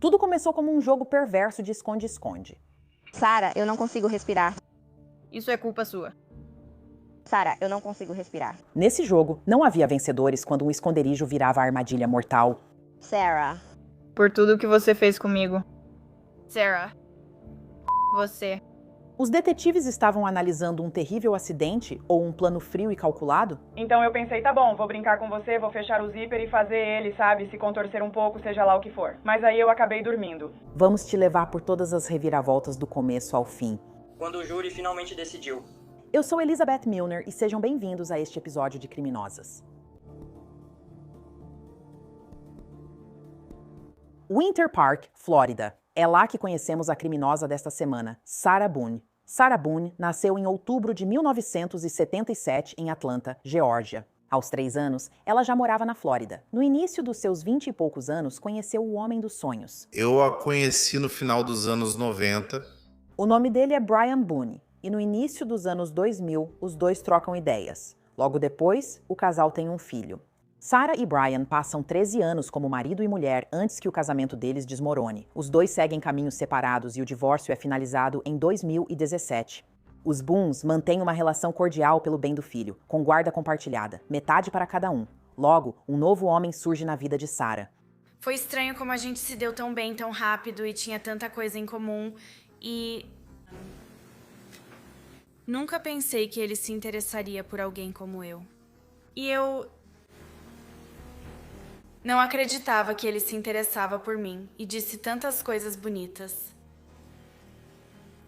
Tudo começou como um jogo perverso de esconde-esconde. Sarah, eu não consigo respirar. Isso é culpa sua. Sarah, eu não consigo respirar. Nesse jogo, não havia vencedores quando um esconderijo virava a armadilha mortal. Sarah. Por tudo que você fez comigo. Sarah. Você. Os detetives estavam analisando um terrível acidente ou um plano frio e calculado? Então eu pensei, tá bom, vou brincar com você, vou fechar o zíper e fazer ele, sabe, se contorcer um pouco, seja lá o que for. Mas aí eu acabei dormindo. Vamos te levar por todas as reviravoltas do começo ao fim. Quando o júri finalmente decidiu. Eu sou Elizabeth Milner e sejam bem-vindos a este episódio de Criminosas. Winter Park, Flórida. É lá que conhecemos a criminosa desta semana, Sarah Boone. Sarah Boone nasceu em outubro de 1977 em Atlanta, Geórgia. Aos 3 anos, ela já morava na Flórida. No início dos seus 20 e poucos anos, conheceu o homem dos sonhos. Eu a conheci no final dos anos 90. O nome dele é Brian Boone, e no início dos anos 2000, os dois trocam ideias. Logo depois, o casal tem um filho. Sarah e Brian passam 13 anos como marido e mulher antes que o casamento deles desmorone. Os dois seguem caminhos separados e o divórcio é finalizado em 2017. Os Boones mantêm uma relação cordial pelo bem do filho, com guarda compartilhada, metade para cada um. Logo, um novo homem surge na vida de Sarah. Foi estranho como a gente se deu tão bem, tão rápido e tinha tanta coisa em comum e... Nunca pensei que ele se interessaria por alguém como eu. E eu... Não acreditava que ele se interessava por mim e disse tantas coisas bonitas.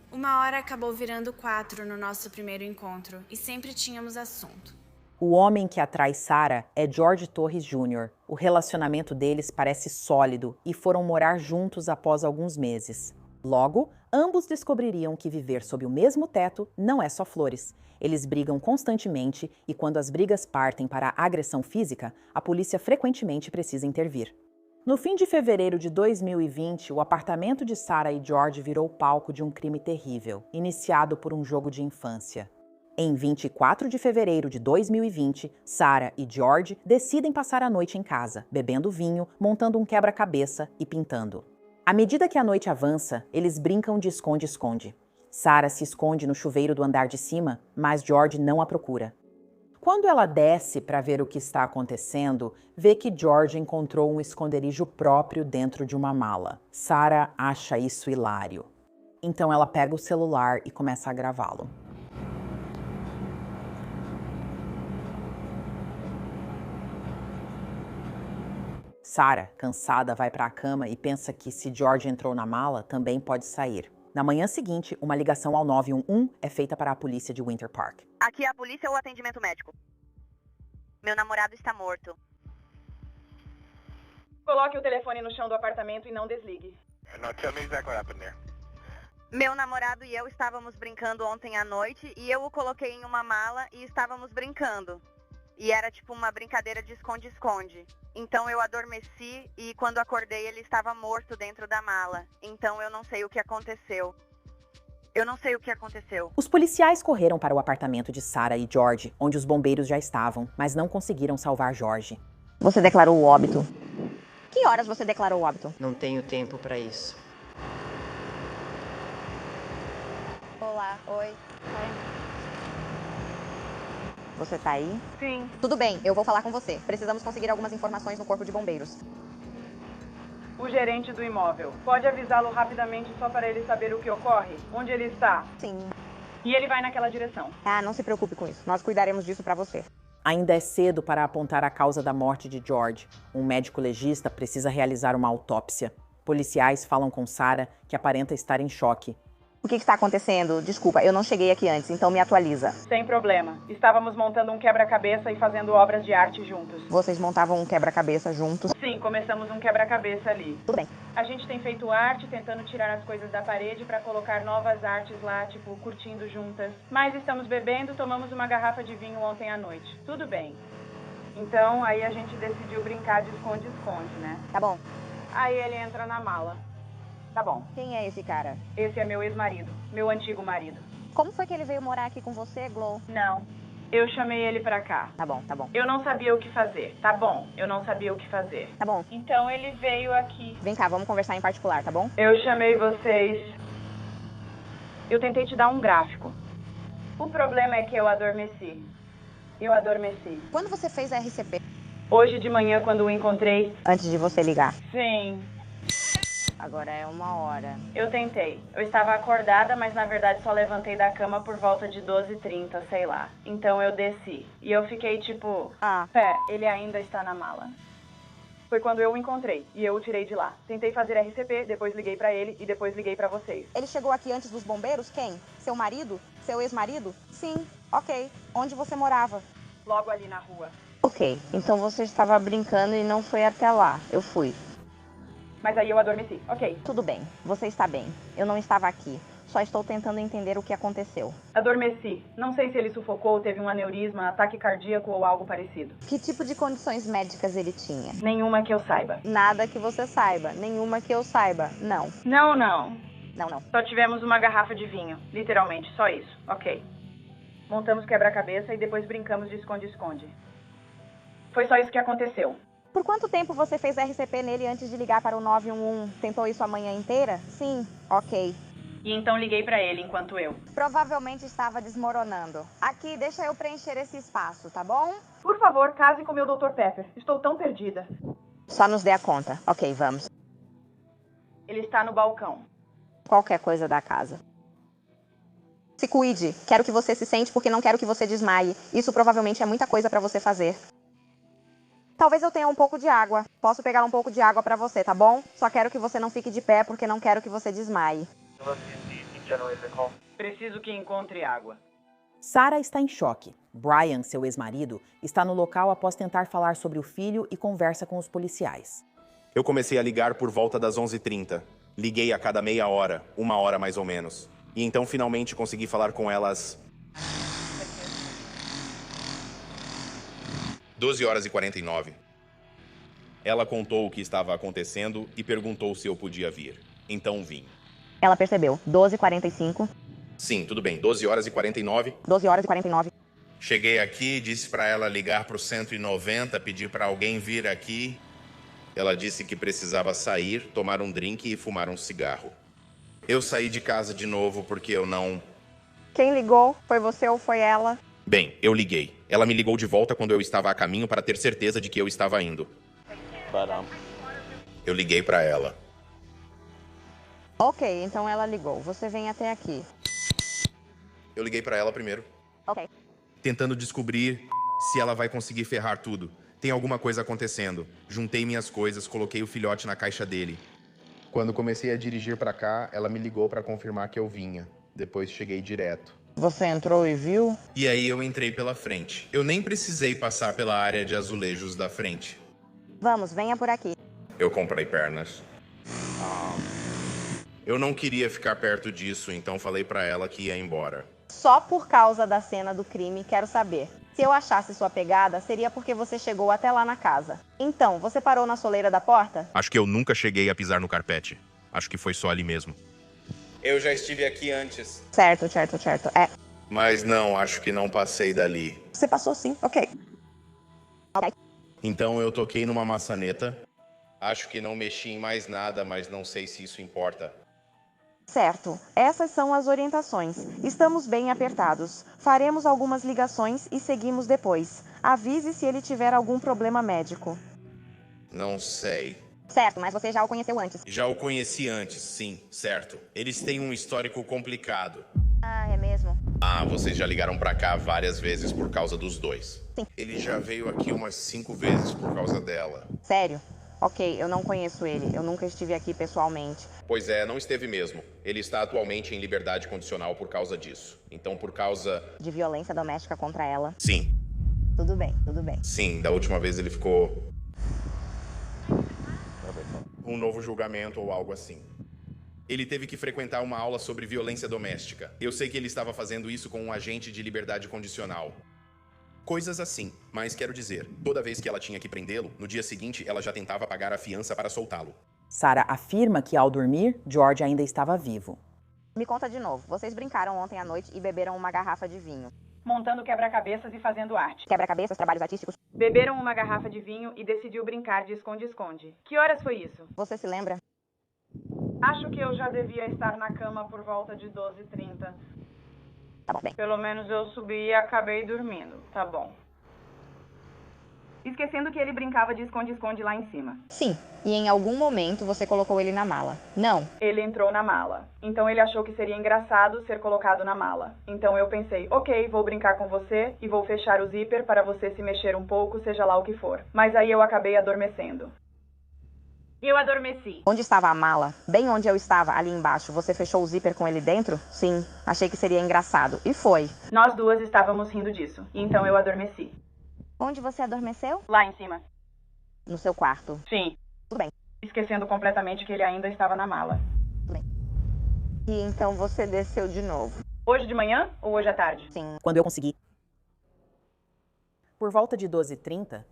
Uma hora acabou virando 4 no nosso primeiro encontro e sempre tínhamos assunto. O homem que atrai Sarah é George Torres Jr. O relacionamento deles parece sólido e foram morar juntos após alguns meses. Logo, ambos descobririam que viver sob o mesmo teto não é só flores. Eles brigam constantemente e quando as brigas partem para a agressão física, a polícia frequentemente precisa intervir. No fim de fevereiro de 2020, o apartamento de Sarah e George virou palco de um crime terrível, iniciado por um jogo de infância. Em 24 de fevereiro de 2020, Sarah e George decidem passar a noite em casa, bebendo vinho, montando um quebra-cabeça e pintando. À medida que a noite avança, eles brincam de esconde-esconde. Sarah se esconde no chuveiro do andar de cima, mas George não a procura. Quando ela desce para ver o que está acontecendo, vê que George encontrou um esconderijo próprio dentro de uma mala. Sarah acha isso hilário. Então ela pega o celular e começa a gravá-lo. Sarah, cansada, vai para a cama e pensa que se George entrou na mala, também pode sair. Na manhã seguinte, uma ligação ao 911 é feita para a polícia de Winter Park. Aqui é a polícia ou atendimento médico? Meu namorado está morto. Coloque o telefone no chão do apartamento e não desligue. Now tell me exactly what happened there. Meu namorado e eu estávamos brincando ontem à noite e eu o coloquei em uma mala e estávamos brincando. E era tipo uma brincadeira de esconde-esconde. Então eu adormeci e quando acordei ele estava morto dentro da mala. Então eu não sei o que aconteceu. Os policiais correram para o apartamento de Sarah e George, onde os bombeiros já estavam, mas não conseguiram salvar George. Você declarou o óbito. Que horas você declarou o óbito? Não tenho tempo pra isso. Olá, oi. Você tá aí? Sim. Tudo bem, eu vou falar com você. Precisamos conseguir algumas informações no corpo de bombeiros. O gerente do imóvel. Pode avisá-lo rapidamente só para ele saber o que ocorre? Onde ele está? Sim. E ele vai naquela direção. Ah, não se preocupe com isso. Nós cuidaremos disso pra você. Ainda é cedo para apontar a causa da morte de George. Um médico legista precisa realizar uma autópsia. Policiais falam com Sarah, que aparenta estar em choque. O que está acontecendo? Desculpa, eu não cheguei aqui antes, então me atualiza. Sem problema. Estávamos montando um quebra-cabeça e fazendo obras de arte juntos. Vocês montavam um quebra-cabeça juntos? Sim, começamos um quebra-cabeça ali. Tudo bem. A gente tem feito arte, tentando tirar as coisas da parede para colocar novas artes lá, tipo, curtindo juntas. Mas estamos bebendo, tomamos uma garrafa de vinho ontem à noite. Tudo bem. Então, aí a gente decidiu brincar de esconde-esconde, né? Tá bom. Aí ele entra na mala. Tá bom. Quem é esse cara? Esse é meu ex-marido. Meu antigo marido. Como foi que ele veio morar aqui com você, Glow? Não. Eu chamei ele pra cá. Tá bom, tá bom. Eu não sabia o que fazer. Tá bom, eu não sabia o que fazer. Tá bom. Então ele veio aqui. Vem cá, vamos conversar em particular, tá bom? Eu chamei vocês. Eu tentei te dar um gráfico. O problema é que eu adormeci. Eu adormeci. Quando você fez a RCP? Hoje de manhã, quando o encontrei... Antes de você ligar. Sim. Agora é 1h. Eu tentei. Eu estava acordada, mas na verdade só levantei da cama por volta de 12h30, sei lá. Então eu desci. E eu fiquei tipo... Pé, ele ainda está na mala. Foi quando eu o encontrei e eu o tirei de lá. Tentei fazer RCP, depois liguei pra ele e depois liguei pra vocês. Ele chegou aqui antes dos bombeiros? Quem? Seu marido? Seu ex-marido? Sim, ok. Onde você morava? Logo ali na rua. Ok, então você estava brincando e não foi até lá. Eu fui. Mas aí eu adormeci, ok. Tudo bem, você está bem. Eu não estava aqui. Só estou tentando entender o que aconteceu. Adormeci. Não sei se ele sufocou, teve um aneurisma, ataque cardíaco ou algo parecido. Que tipo de condições médicas ele tinha? Nenhuma que eu saiba. Nada que você saiba. Nenhuma que eu saiba. Não. Não, não. Não. Só tivemos uma garrafa de vinho. Literalmente, só isso. Ok. Montamos quebra-cabeça e depois brincamos de esconde-esconde. Foi só isso que aconteceu. Por quanto tempo você fez RCP nele antes de ligar para o 911? Tentou isso a manhã inteira? Sim, ok. E então liguei pra ele enquanto eu... Provavelmente estava desmoronando. Aqui, deixa eu preencher esse espaço, tá bom? Por favor, case com meu Dr. Pepper. Estou tão perdida. Só nos dê a conta. Ok, vamos. Ele está no balcão. Qualquer coisa da casa. Se cuide. Quero que você se sente porque não quero que você desmaie. Isso provavelmente é muita coisa pra você fazer. Talvez eu tenha um pouco de água. Posso pegar um pouco de água pra você, tá bom? Só quero que você não fique de pé porque não quero que você desmaie. Preciso que encontre água. Sarah está em choque. Brian, seu ex-marido, está no local após tentar falar sobre o filho e conversa com os policiais. Eu comecei a ligar por volta das 11h30. Liguei a cada meia hora, 1h mais ou menos. E então finalmente consegui falar com elas... 12h49. Ela contou o que estava acontecendo e perguntou se eu podia vir. Então vim. Ela percebeu. 12h45. Sim, tudo bem. 12h49. 12h49. Cheguei aqui, disse pra ela ligar pro 190, pedir pra alguém vir aqui. Ela disse que precisava sair, tomar um drink e fumar um cigarro. Eu saí de casa de novo porque eu não... Quem ligou? Foi você ou foi ela? Bem, eu liguei. Ela me ligou de volta quando eu estava a caminho para ter certeza de que eu estava indo. Eu liguei pra ela. Ok, então ela ligou. Você vem até aqui. Eu liguei pra ela primeiro. Ok. Tentando descobrir se ela vai conseguir ferrar tudo. Tem alguma coisa acontecendo. Juntei minhas coisas, coloquei o filhote na caixa dele. Quando comecei a dirigir pra cá, ela me ligou pra confirmar que eu vinha. Depois cheguei direto. Você entrou e viu? E aí eu entrei pela frente. Eu nem precisei passar pela área de azulejos da frente. Vamos, venha por aqui. Eu comprei pernas. Eu não queria ficar perto disso, então falei pra ela que ia embora. Só por causa da cena do crime, quero saber. Se eu achasse sua pegada, seria porque você chegou até lá na casa. Então, você parou na soleira da porta? Acho que eu nunca cheguei a pisar no carpete. Acho que foi só ali mesmo. Eu já estive aqui antes. Certo. É. Mas não, acho que não passei dali. Você passou sim, ok. Então eu toquei numa maçaneta. Acho que não mexi em mais nada, mas não sei se isso importa. Certo. Essas são as orientações. Estamos bem apertados. Faremos algumas ligações e seguimos depois. Avise se ele tiver algum problema médico. Não sei. Certo, mas você já o conheceu antes. Já o conheci antes, sim, certo. Eles têm um histórico complicado. Ah, é mesmo? Ah, vocês já ligaram pra cá várias vezes por causa dos dois. Sim. Ele já veio aqui umas 5 vezes por causa dela. Sério? Ok, eu não conheço ele. Eu nunca estive aqui pessoalmente. Pois é, não esteve mesmo. Ele está atualmente em liberdade condicional por causa disso. Então, por causa... De violência doméstica contra ela? Sim. Tudo bem. Sim, da última vez ele ficou... um novo julgamento ou algo assim. Ele teve que frequentar uma aula sobre violência doméstica. Eu sei que ele estava fazendo isso com um agente de liberdade condicional. Coisas assim, mas quero dizer, toda vez que ela tinha que prendê-lo, no dia seguinte ela já tentava pagar a fiança para soltá-lo. Sarah afirma que ao dormir, George ainda estava vivo. Me conta de novo. Vocês brincaram ontem à noite e beberam uma garrafa de vinho. montando quebra-cabeças e fazendo arte. Quebra-cabeças, trabalhos artísticos. Beberam uma garrafa de vinho e decidiu brincar de esconde-esconde. Que horas foi isso? Você se lembra? Acho que eu já devia estar na cama por volta de 12h30. Tá bom, bem. Pelo menos eu subi e acabei dormindo. Tá bom. Esquecendo que ele brincava de esconde-esconde lá em cima. Sim. E em algum momento você colocou ele na mala. Não. Ele entrou na mala. Então ele achou que seria engraçado ser colocado na mala. Então eu pensei, ok, vou brincar com você e vou fechar o zíper para você se mexer um pouco, seja lá o que for. Mas aí eu acabei adormecendo. Eu adormeci. Onde estava a mala? Bem onde eu estava, ali embaixo. Você fechou o zíper com ele dentro? Sim. Achei que seria engraçado. E foi. Nós duas estávamos rindo disso. Então eu adormeci. Onde você adormeceu? Lá em cima. No seu quarto. Sim. Tudo bem. Esquecendo completamente que ele ainda estava na mala. Tudo bem. E então você desceu de novo? Hoje de manhã ou hoje à tarde? Sim. Quando eu consegui. Por volta de 12h30,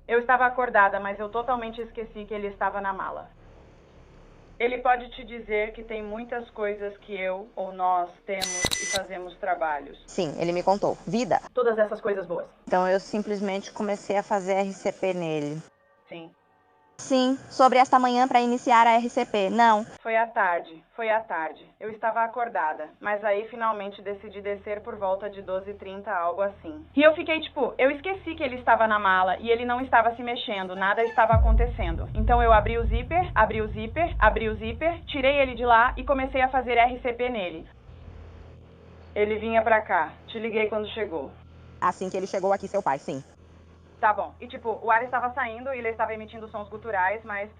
eu estava acordada, mas eu totalmente esqueci que ele estava na mala. Ele pode te dizer que tem muitas coisas que eu ou nós temos e fazemos trabalhos. Sim, ele me contou. Vida. Todas essas coisas boas. Então eu simplesmente comecei a fazer RCP nele. Sim. Sim, sobre esta manhã para iniciar a RCP. Não. Foi à tarde. Eu estava acordada, mas aí finalmente decidi descer por volta de 12h30, algo assim. E eu fiquei tipo, eu esqueci que ele estava na mala e ele não estava se mexendo, nada estava acontecendo. Então eu abri o zíper, tirei ele de lá e comecei a fazer RCP nele. Ele vinha pra cá, te liguei quando chegou. Assim que ele chegou aqui, seu pai, sim. Tá bom. E tipo, o ar estava saindo e ele estava emitindo sons guturais, mas...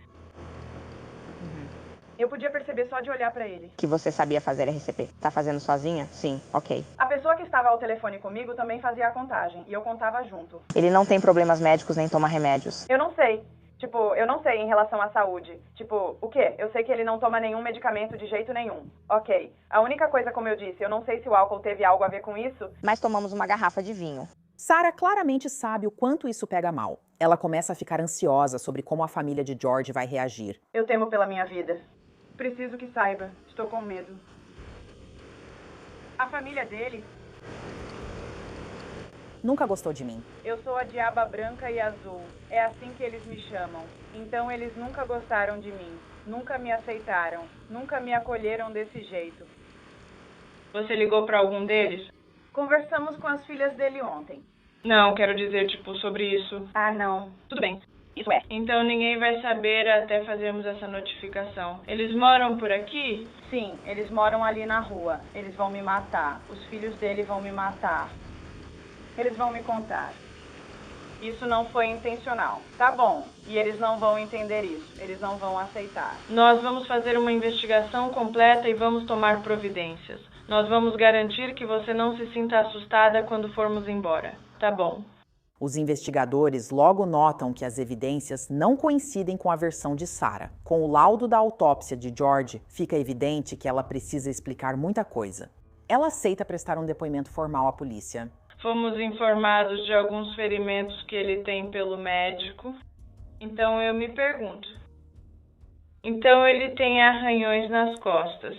Eu podia perceber só de olhar pra ele. Que você sabia fazer RCP. Tá fazendo sozinha? Sim, ok. A pessoa que estava ao telefone comigo também fazia a contagem, e eu contava junto. Ele não tem problemas médicos nem toma remédios. Eu não sei. Tipo, eu não sei em relação à saúde. Tipo, o quê? Eu sei que ele não toma nenhum medicamento de jeito nenhum. Ok. A única coisa, como eu disse, eu não sei se o álcool teve algo a ver com isso. Mas tomamos uma garrafa de vinho. Sarah claramente sabe o quanto isso pega mal. Ela começa a ficar ansiosa sobre como a família de George vai reagir. Eu temo pela minha vida. Preciso que saiba. Estou com medo. A família dele nunca gostou de mim. Eu sou a diaba branca e azul. É assim que eles me chamam. Então eles nunca gostaram de mim. Nunca me aceitaram. Nunca me acolheram desse jeito. Você ligou para algum deles? Conversamos com as filhas dele ontem. Não, quero dizer, tipo, sobre isso. Ah, não. Tudo bem. Isso é. Então ninguém vai saber até fazermos essa notificação. Eles moram por aqui? Sim, eles moram ali na rua. Eles vão me matar. Os filhos dele vão me matar. Eles vão me contar. Isso não foi intencional. Tá bom. E eles não vão entender isso. Eles não vão aceitar. Nós vamos fazer uma investigação completa e vamos tomar providências. Nós vamos garantir que você não se sinta assustada quando formos embora. Tá bom. Os investigadores logo notam que as evidências não coincidem com a versão de Sarah. Com o laudo da autópsia de George, fica evidente que ela precisa explicar muita coisa. Ela aceita prestar um depoimento formal à polícia. Fomos informados de alguns ferimentos que ele tem pelo médico. Então eu me pergunto. Então ele tem arranhões nas costas.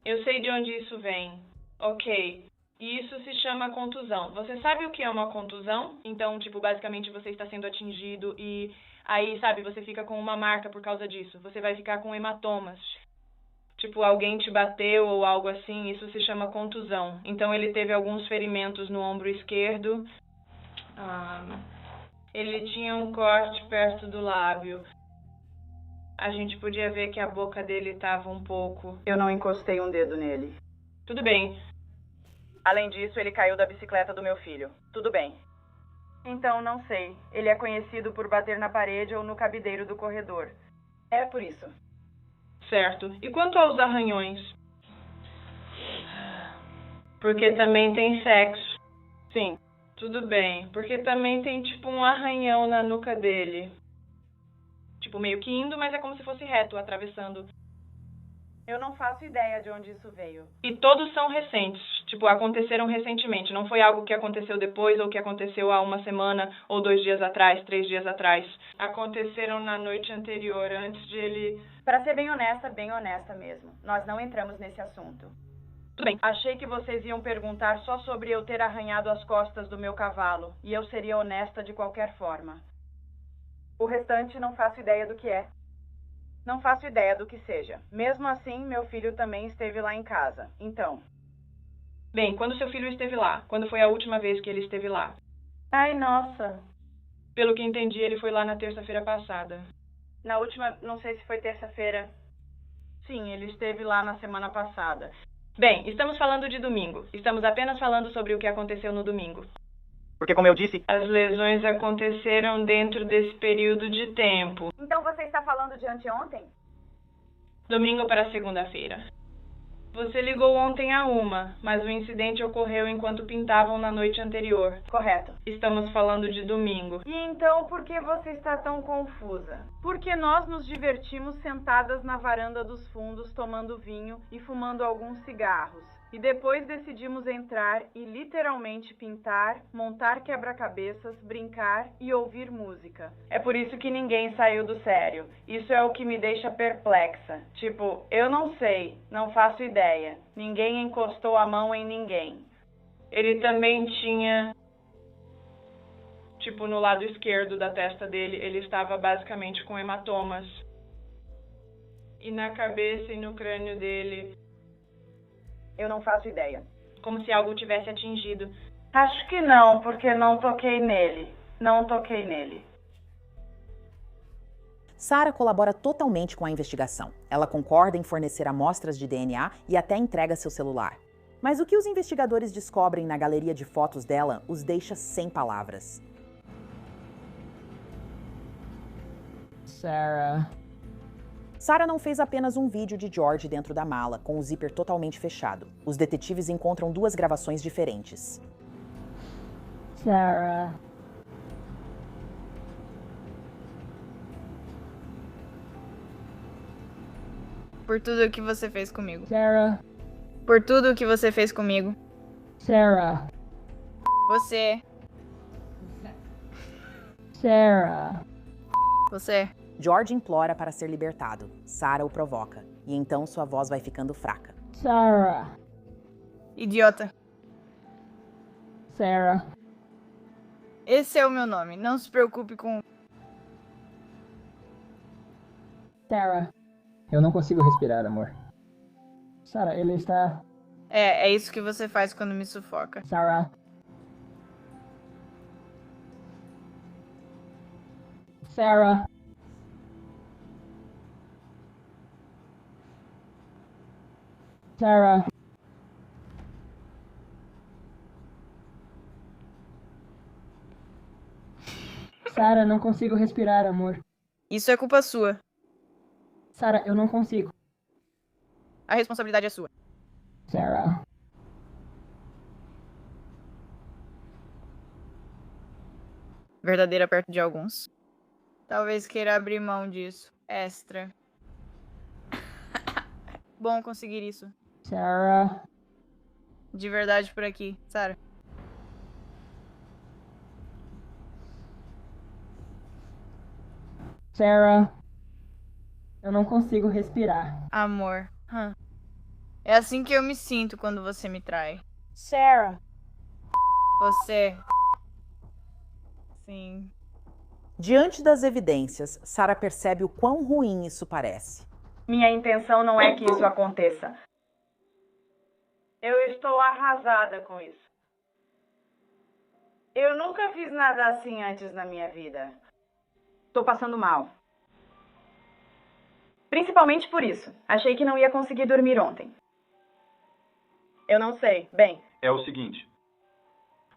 Eu sei de onde isso vem. Ok. E isso se chama contusão. Você sabe o que é uma contusão? Então, tipo, basicamente você está sendo atingido e aí, sabe, você fica com uma marca por causa disso. Você vai ficar com hematomas. Tipo, alguém te bateu ou algo assim, isso se chama contusão. Então, ele teve alguns ferimentos no ombro esquerdo. Ele tinha um corte perto do lábio. A gente podia ver que a boca dele estava um pouco... Eu não encostei um dedo nele. Tudo bem. Além disso, ele caiu da bicicleta do meu filho. Tudo bem. Então, não sei. Ele é conhecido por bater na parede ou no cabideiro do corredor. É por isso. Certo. E quanto aos arranhões? Porque também tem sexo. Sim. Tudo bem. Porque também tem, tipo, um arranhão na nuca dele. Tipo, meio que indo, mas é como se fosse reto, atravessando. Eu não faço ideia de onde isso veio. E todos são recentes. Tipo, aconteceram recentemente. Não foi algo que aconteceu depois ou que aconteceu há uma semana ou 2 dias atrás, 3 dias atrás. Aconteceram na noite anterior, antes de ele... Para ser bem honesta mesmo. Nós não entramos nesse assunto. Tudo bem. Achei que vocês iam perguntar só sobre eu ter arranhado as costas do meu cavalo, e eu seria honesta de qualquer forma. O restante não faço ideia do que é. Não faço ideia do que seja. Mesmo assim, meu filho também esteve lá em casa. Então... Bem, quando seu filho esteve lá? Quando foi a última vez que ele esteve lá? Ai, nossa. Pelo que entendi, ele foi lá na terça-feira passada. Na última... Não sei se foi terça-feira. Sim, ele esteve lá na semana passada. Bem, estamos falando de domingo. Estamos apenas falando sobre o que aconteceu no domingo. Porque, como eu disse, as lesões aconteceram dentro desse período de tempo. Então você está falando de anteontem? Domingo para segunda-feira. Você ligou ontem a 1, mas o incidente ocorreu enquanto pintavam na noite anterior. Correto. Estamos falando de domingo. E então por que você está tão confusa? Porque nós nos divertimos sentadas na varanda dos fundos, tomando vinho e fumando alguns cigarros. E depois decidimos entrar e literalmente pintar, montar quebra-cabeças, brincar e ouvir música. É por isso que ninguém saiu do sério. Isso é o que me deixa perplexa. Tipo, eu não sei, não faço ideia. Ninguém encostou a mão em ninguém. Ele também tinha... Tipo, no lado esquerdo da testa dele, ele estava basicamente com hematomas. E na cabeça e no crânio dele... Eu não faço ideia. Como se algo o tivesse atingido. Acho que não, porque não toquei nele. Não toquei nele. Sarah colabora totalmente com a investigação. Ela concorda em fornecer amostras de DNA e até entrega seu celular. Mas o que os investigadores descobrem na galeria de fotos dela os deixa sem palavras. Sarah não fez apenas um vídeo de George dentro da mala, com o zíper totalmente fechado. Os detetives encontram 2 gravações diferentes. Sarah. Por tudo o que você fez comigo. Sarah. Por tudo o que você fez comigo. Sarah. Você. Sarah. Você. George implora para ser libertado. Sarah o provoca. E então sua voz vai ficando fraca. Sarah. Idiota. Sarah. Esse é o meu nome. Não se preocupe com... Sarah. Eu não consigo respirar, amor. Sarah, ele está... É isso que você faz quando me sufoca. Sarah. Sarah. Sarah. Sarah, não consigo respirar, amor. Isso é culpa sua. Sarah, eu não consigo. A responsabilidade é sua. Sarah. Verdadeira perto de alguns. Talvez queira abrir mão disso. Extra. Bom conseguir isso. Sarah. De verdade por aqui, Sarah. Sarah. Eu não consigo respirar. Amor. É assim que eu me sinto quando você me trai. Sarah. Você. Sim. Diante das evidências, Sarah percebe o quão ruim isso parece. Minha intenção não é que isso aconteça. Eu estou arrasada com isso. Eu nunca fiz nada assim antes na minha vida. Estou passando mal. Principalmente por isso. Achei que não ia conseguir dormir ontem. Eu não sei. Bem... É o seguinte.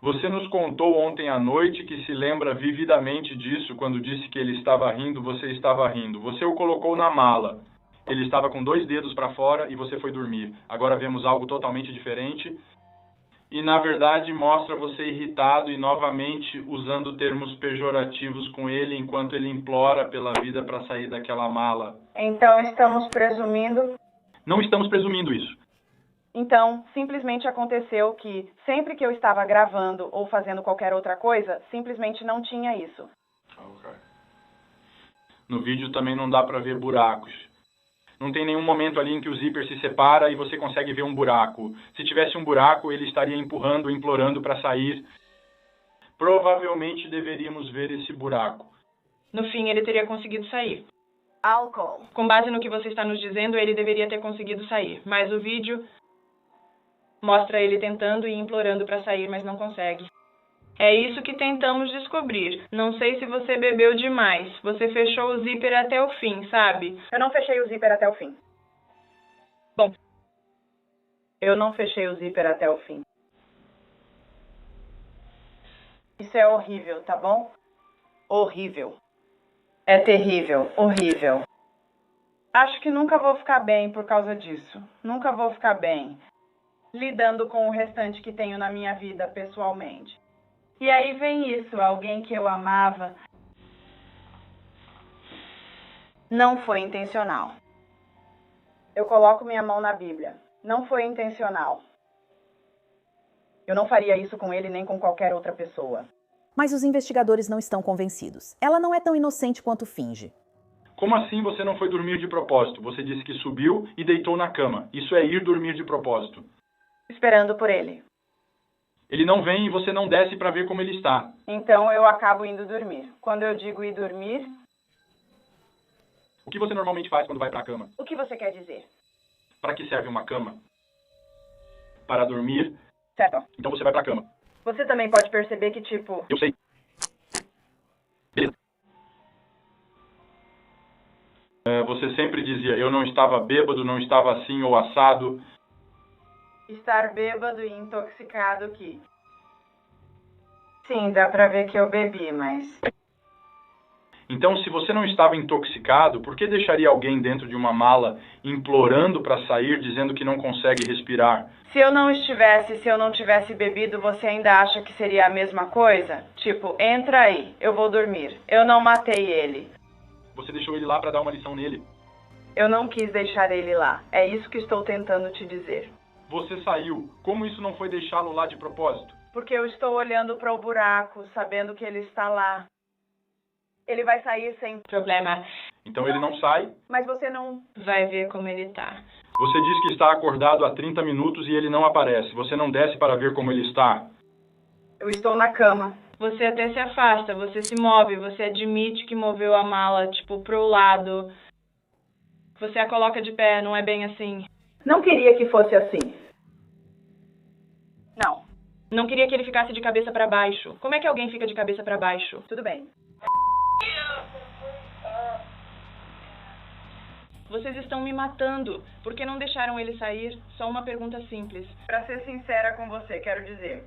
Você nos contou ontem à noite que se lembra vividamente disso quando disse que ele estava rindo, você estava rindo. Você o colocou na mala. Ele estava com 2 dedos para fora e você foi dormir. Agora vemos algo totalmente diferente. E, na verdade, mostra você irritado e novamente usando termos pejorativos com ele enquanto ele implora pela vida para sair daquela mala. Então estamos presumindo... Não estamos presumindo isso. Então, simplesmente aconteceu que sempre que eu estava gravando ou fazendo qualquer outra coisa, simplesmente não tinha isso. Okay. No vídeo também não dá para ver buracos. Não tem nenhum momento ali em que o zíper se separa e você consegue ver um buraco. Se tivesse um buraco, ele estaria empurrando, implorando para sair. Provavelmente deveríamos ver esse buraco. No fim, ele teria conseguido sair. Álcool. Com base no que você está nos dizendo, ele deveria ter conseguido sair. Mas o vídeo mostra ele tentando e implorando para sair, mas não consegue. É isso que tentamos descobrir. Não sei se você bebeu demais. Você fechou o zíper até o fim, sabe? Eu não fechei o zíper até o fim. Bom, eu não fechei o zíper até o fim. Isso é horrível, tá bom? Horrível. É terrível, horrível. Acho que nunca vou ficar bem por causa disso. Nunca vou ficar bem lidando com o restante que tenho na minha vida pessoalmente. E aí vem isso, alguém que eu amava. Não foi intencional. Eu coloco minha mão na Bíblia. Não foi intencional. Eu não faria isso com ele nem com qualquer outra pessoa. Mas os investigadores não estão convencidos. Ela não é tão inocente quanto finge. Como assim você não foi dormir de propósito? Você disse que subiu e deitou na cama. Isso é ir dormir de propósito. Esperando por ele. Ele não vem e você não desce para ver como ele está. Então eu acabo indo dormir. Quando eu digo ir dormir... O que você normalmente faz quando vai para a cama? O que você quer dizer? Para que serve uma cama? Para dormir. Certo. Então você vai para a cama. Você também pode perceber que, tipo... Eu sei. Beleza. Você sempre dizia, eu não estava bêbado, não estava assim ou assado. Estar bêbado e intoxicado que... Sim, dá pra ver que eu bebi, mas... Então, se você não estava intoxicado, por que deixaria alguém dentro de uma mala implorando para sair, dizendo que não consegue respirar? Se eu não tivesse bebido, você ainda acha que seria a mesma coisa? Tipo, entra aí, eu vou dormir. Eu não matei ele. Você deixou ele lá para dar uma lição nele. Eu não quis deixar ele lá. É isso que estou tentando te dizer. Você saiu. Como isso não foi deixá-lo lá de propósito? Porque eu estou olhando para o buraco, sabendo que ele está lá. Ele vai sair sem problema. Então ele não sai? Mas você não... Vai ver como ele tá. Você diz que está acordado há 30 minutos e ele não aparece. Você não desce para ver como ele está? Eu estou na cama. Você até se afasta, você se move, você admite que moveu a mala, tipo, pro lado. Você a coloca de pé, não é bem assim. Não queria que fosse assim. Não. Não queria que ele ficasse de cabeça para baixo. Como é que alguém fica de cabeça para baixo? Tudo bem. Vocês estão me matando. Por que não deixaram ele sair? Só uma pergunta simples. Pra ser sincera com você, quero dizer.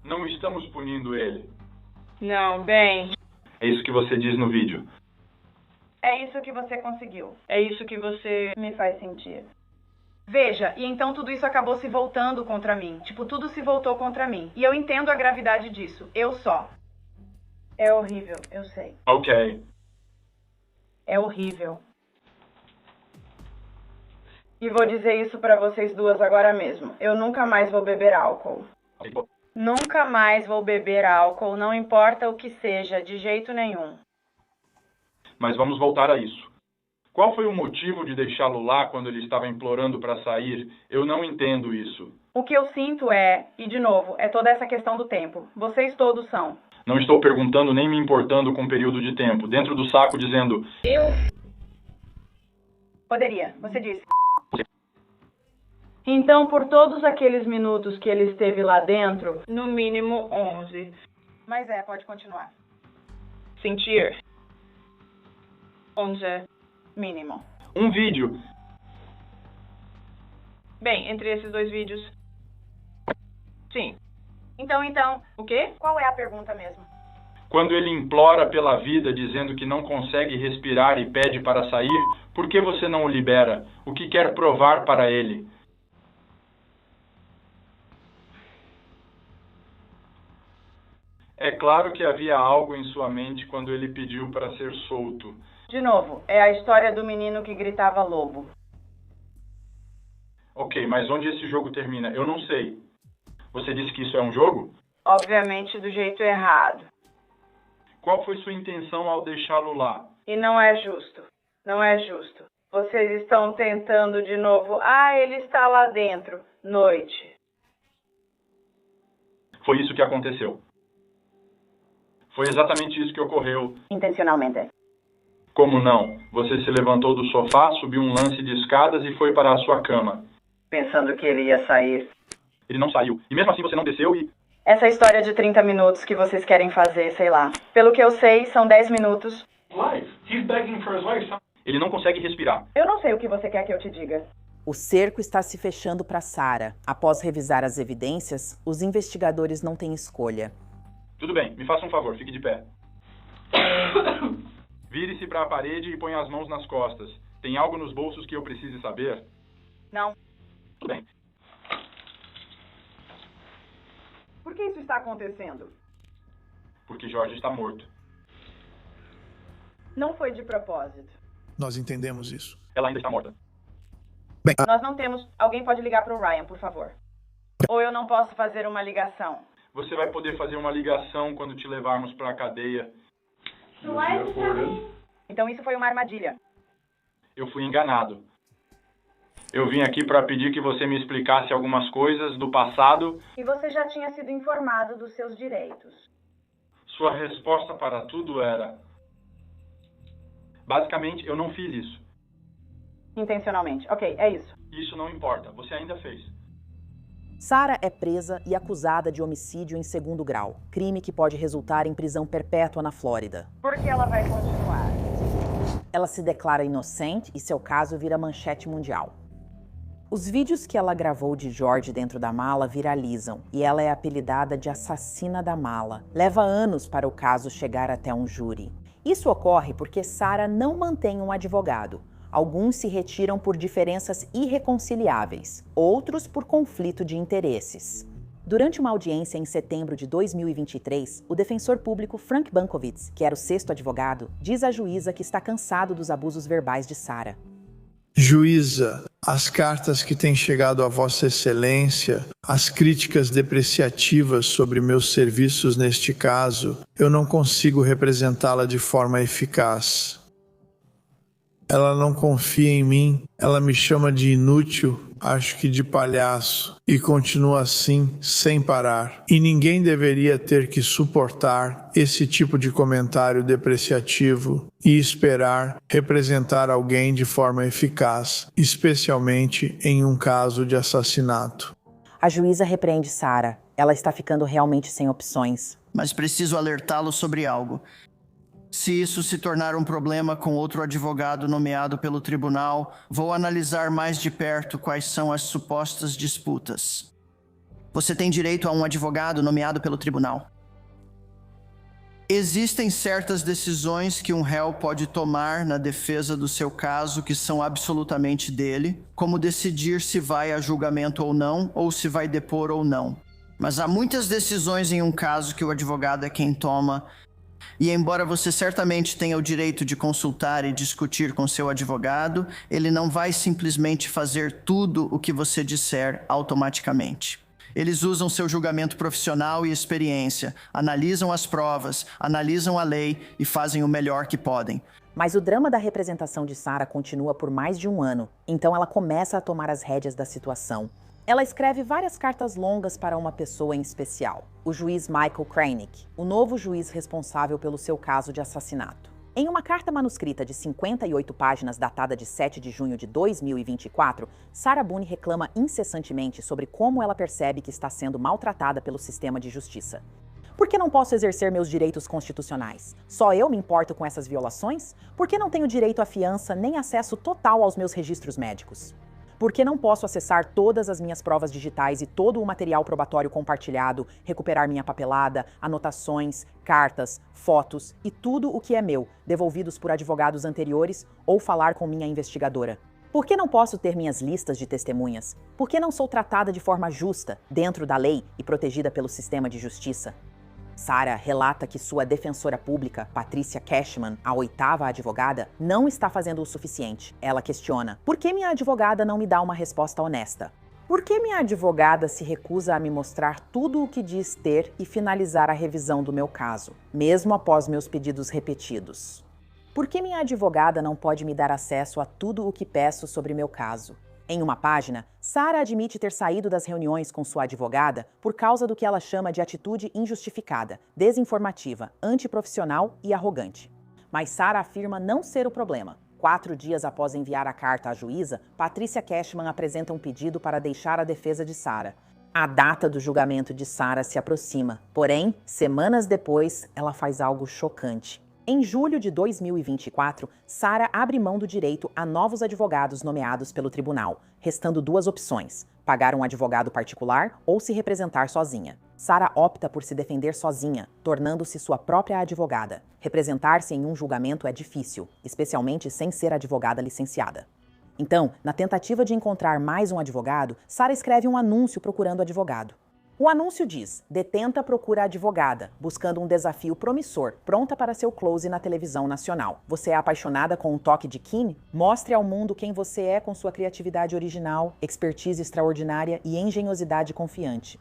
Não estamos punindo ele. Não, bem... É isso que você diz no vídeo. É isso que você conseguiu. É isso que você... me faz sentir. Veja, e então tudo isso acabou se voltando contra mim. Tipo, tudo se voltou contra mim. E eu entendo a gravidade disso. Eu só. É horrível, eu sei. Ok. É horrível. E vou dizer isso pra vocês duas agora mesmo. Eu nunca mais vou beber álcool. Nunca mais vou beber álcool, não importa o que seja, de jeito nenhum. Mas vamos voltar a isso. Qual foi o motivo de deixá-lo lá quando ele estava implorando para sair? Eu não entendo isso. O que eu sinto é, e de novo, é toda essa questão do tempo. Vocês todos são. Não estou perguntando nem me importando com o período de tempo. Dentro do saco dizendo... Eu... Poderia, você disse. Então, por todos aqueles minutos que ele esteve lá dentro... No mínimo 11. Mas pode continuar. Sentir. 11. Mínimo. Um vídeo. Bem, entre esses dois vídeos... Sim. Então... O quê? Qual é a pergunta mesmo? Quando ele implora pela vida, dizendo que não consegue respirar e pede para sair, por que você não o libera? O que quer provar para ele? É claro que havia algo em sua mente quando ele pediu para ser solto. De novo, é a história do menino que gritava lobo. Ok, mas onde esse jogo termina? Eu não sei. Você disse que isso é um jogo? Obviamente do jeito errado. Qual foi sua intenção ao deixá-lo lá? E não é justo. Não é justo. Vocês estão tentando de novo. Ele está lá dentro. Noite. Foi isso que aconteceu. Foi exatamente isso que ocorreu. Intencionalmente. Como não? Você se levantou do sofá, subiu um lance de escadas e foi para a sua cama. Pensando que ele ia sair. Ele não saiu. E mesmo assim você não desceu e... Essa história de 30 minutos que vocês querem fazer, sei lá. Pelo que eu sei, são 10 minutos. Ele não consegue respirar. Eu não sei o que você quer que eu te diga. O cerco está se fechando para Sarah. Após revisar as evidências, os investigadores não têm escolha. Tudo bem, me faça um favor, fique de pé. Vire-se para a parede e ponha as mãos nas costas. Tem algo nos bolsos que eu precise saber? Não. Tudo bem. Por que isso está acontecendo? Porque Jorge está morto. Não foi de propósito. Nós entendemos isso. Ela ainda está morta. Bem, Nós não temos... Alguém pode ligar para o Ryan, por favor. Ou eu não posso fazer uma ligação. Você vai poder fazer uma ligação quando te levarmos para a cadeia. Então isso foi uma armadilha. Eu fui enganado. Eu vim aqui para pedir que você me explicasse algumas coisas do passado. E você já tinha sido informado dos seus direitos. Sua resposta para tudo era... Basicamente, eu não fiz isso. Intencionalmente. Ok, é isso. Isso não importa. Você ainda fez. Sarah é presa e acusada de homicídio em 2º grau, crime que pode resultar em prisão perpétua na Flórida. Por que ela vai continuar? Ela se declara inocente e seu caso vira manchete mundial. Os vídeos que ela gravou de George dentro da mala viralizam e ela é apelidada de assassina da mala. Leva anos para o caso chegar até um júri. Isso ocorre porque Sarah não mantém um advogado. Alguns se retiram por diferenças irreconciliáveis, outros por conflito de interesses. Durante uma audiência em setembro de 2023, o defensor público Frank Bankovitz, que era o 6º advogado, diz à juíza que está cansado dos abusos verbais de Sarah. Juíza, as cartas que têm chegado a Vossa Excelência, as críticas depreciativas sobre meus serviços neste caso, eu não consigo representá-la de forma eficaz. Ela não confia em mim, ela me chama de inútil, acho que de palhaço, e continua assim, sem parar. E ninguém deveria ter que suportar esse tipo de comentário depreciativo e esperar representar alguém de forma eficaz, especialmente em um caso de assassinato. A juíza repreende Sarah. Ela está ficando realmente sem opções. Mas preciso alertá-lo sobre algo. Se isso se tornar um problema com outro advogado nomeado pelo tribunal, vou analisar mais de perto quais são as supostas disputas. Você tem direito a um advogado nomeado pelo tribunal. Existem certas decisões que um réu pode tomar na defesa do seu caso que são absolutamente dele, como decidir se vai a julgamento ou não, ou se vai depor ou não. Mas há muitas decisões em um caso que o advogado é quem toma. E embora você certamente tenha o direito de consultar e discutir com seu advogado, ele não vai simplesmente fazer tudo o que você disser automaticamente. Eles usam seu julgamento profissional e experiência, analisam as provas, analisam a lei e fazem o melhor que podem. Mas o drama da representação de Sarah continua por mais de um ano, então ela começa a tomar as rédeas da situação. Ela escreve várias cartas longas para uma pessoa em especial, o juiz Michael Kranick, o novo juiz responsável pelo seu caso de assassinato. Em uma carta manuscrita de 58 páginas datada de 7 de junho de 2024, Sarah Boone reclama incessantemente sobre como ela percebe que está sendo maltratada pelo sistema de justiça. Por que não posso exercer meus direitos constitucionais? Só eu me importo com essas violações? Por que não tenho direito à fiança nem acesso total aos meus registros médicos? Por que não posso acessar todas as minhas provas digitais e todo o material probatório compartilhado, recuperar minha papelada, anotações, cartas, fotos e tudo o que é meu, devolvidos por advogados anteriores, ou falar com minha investigadora? Por que não posso ter minhas listas de testemunhas? Por que não sou tratada de forma justa, dentro da lei e protegida pelo sistema de justiça? Sarah relata que sua defensora pública, Patricia Cashman, a 8ª advogada, não está fazendo o suficiente. Ela questiona: por que minha advogada não me dá uma resposta honesta? Por que minha advogada se recusa a me mostrar tudo o que diz ter e finalizar a revisão do meu caso, mesmo após meus pedidos repetidos? Por que minha advogada não pode me dar acesso a tudo o que peço sobre meu caso? Em uma página, Sarah admite ter saído das reuniões com sua advogada por causa do que ela chama de atitude injustificada, desinformativa, antiprofissional e arrogante. Mas Sarah afirma não ser o problema. 4 dias após enviar a carta à juíza, Patricia Cashman apresenta um pedido para deixar a defesa de Sarah. A data do julgamento de Sarah se aproxima, porém, semanas depois, ela faz algo chocante. Em julho de 2024, Sarah abre mão do direito a novos advogados nomeados pelo tribunal, restando 2 opções: pagar um advogado particular ou se representar sozinha. Sarah opta por se defender sozinha, tornando-se sua própria advogada. Representar-se em um julgamento é difícil, especialmente sem ser advogada licenciada. Então, na tentativa de encontrar mais um advogado, Sarah escreve um anúncio procurando advogado. O anúncio diz: detenta procura advogada, buscando um desafio promissor, pronta para seu close na televisão nacional. Você é apaixonada com um toque de Keane? Mostre ao mundo quem você é com sua criatividade original, expertise extraordinária e engenhosidade confiante.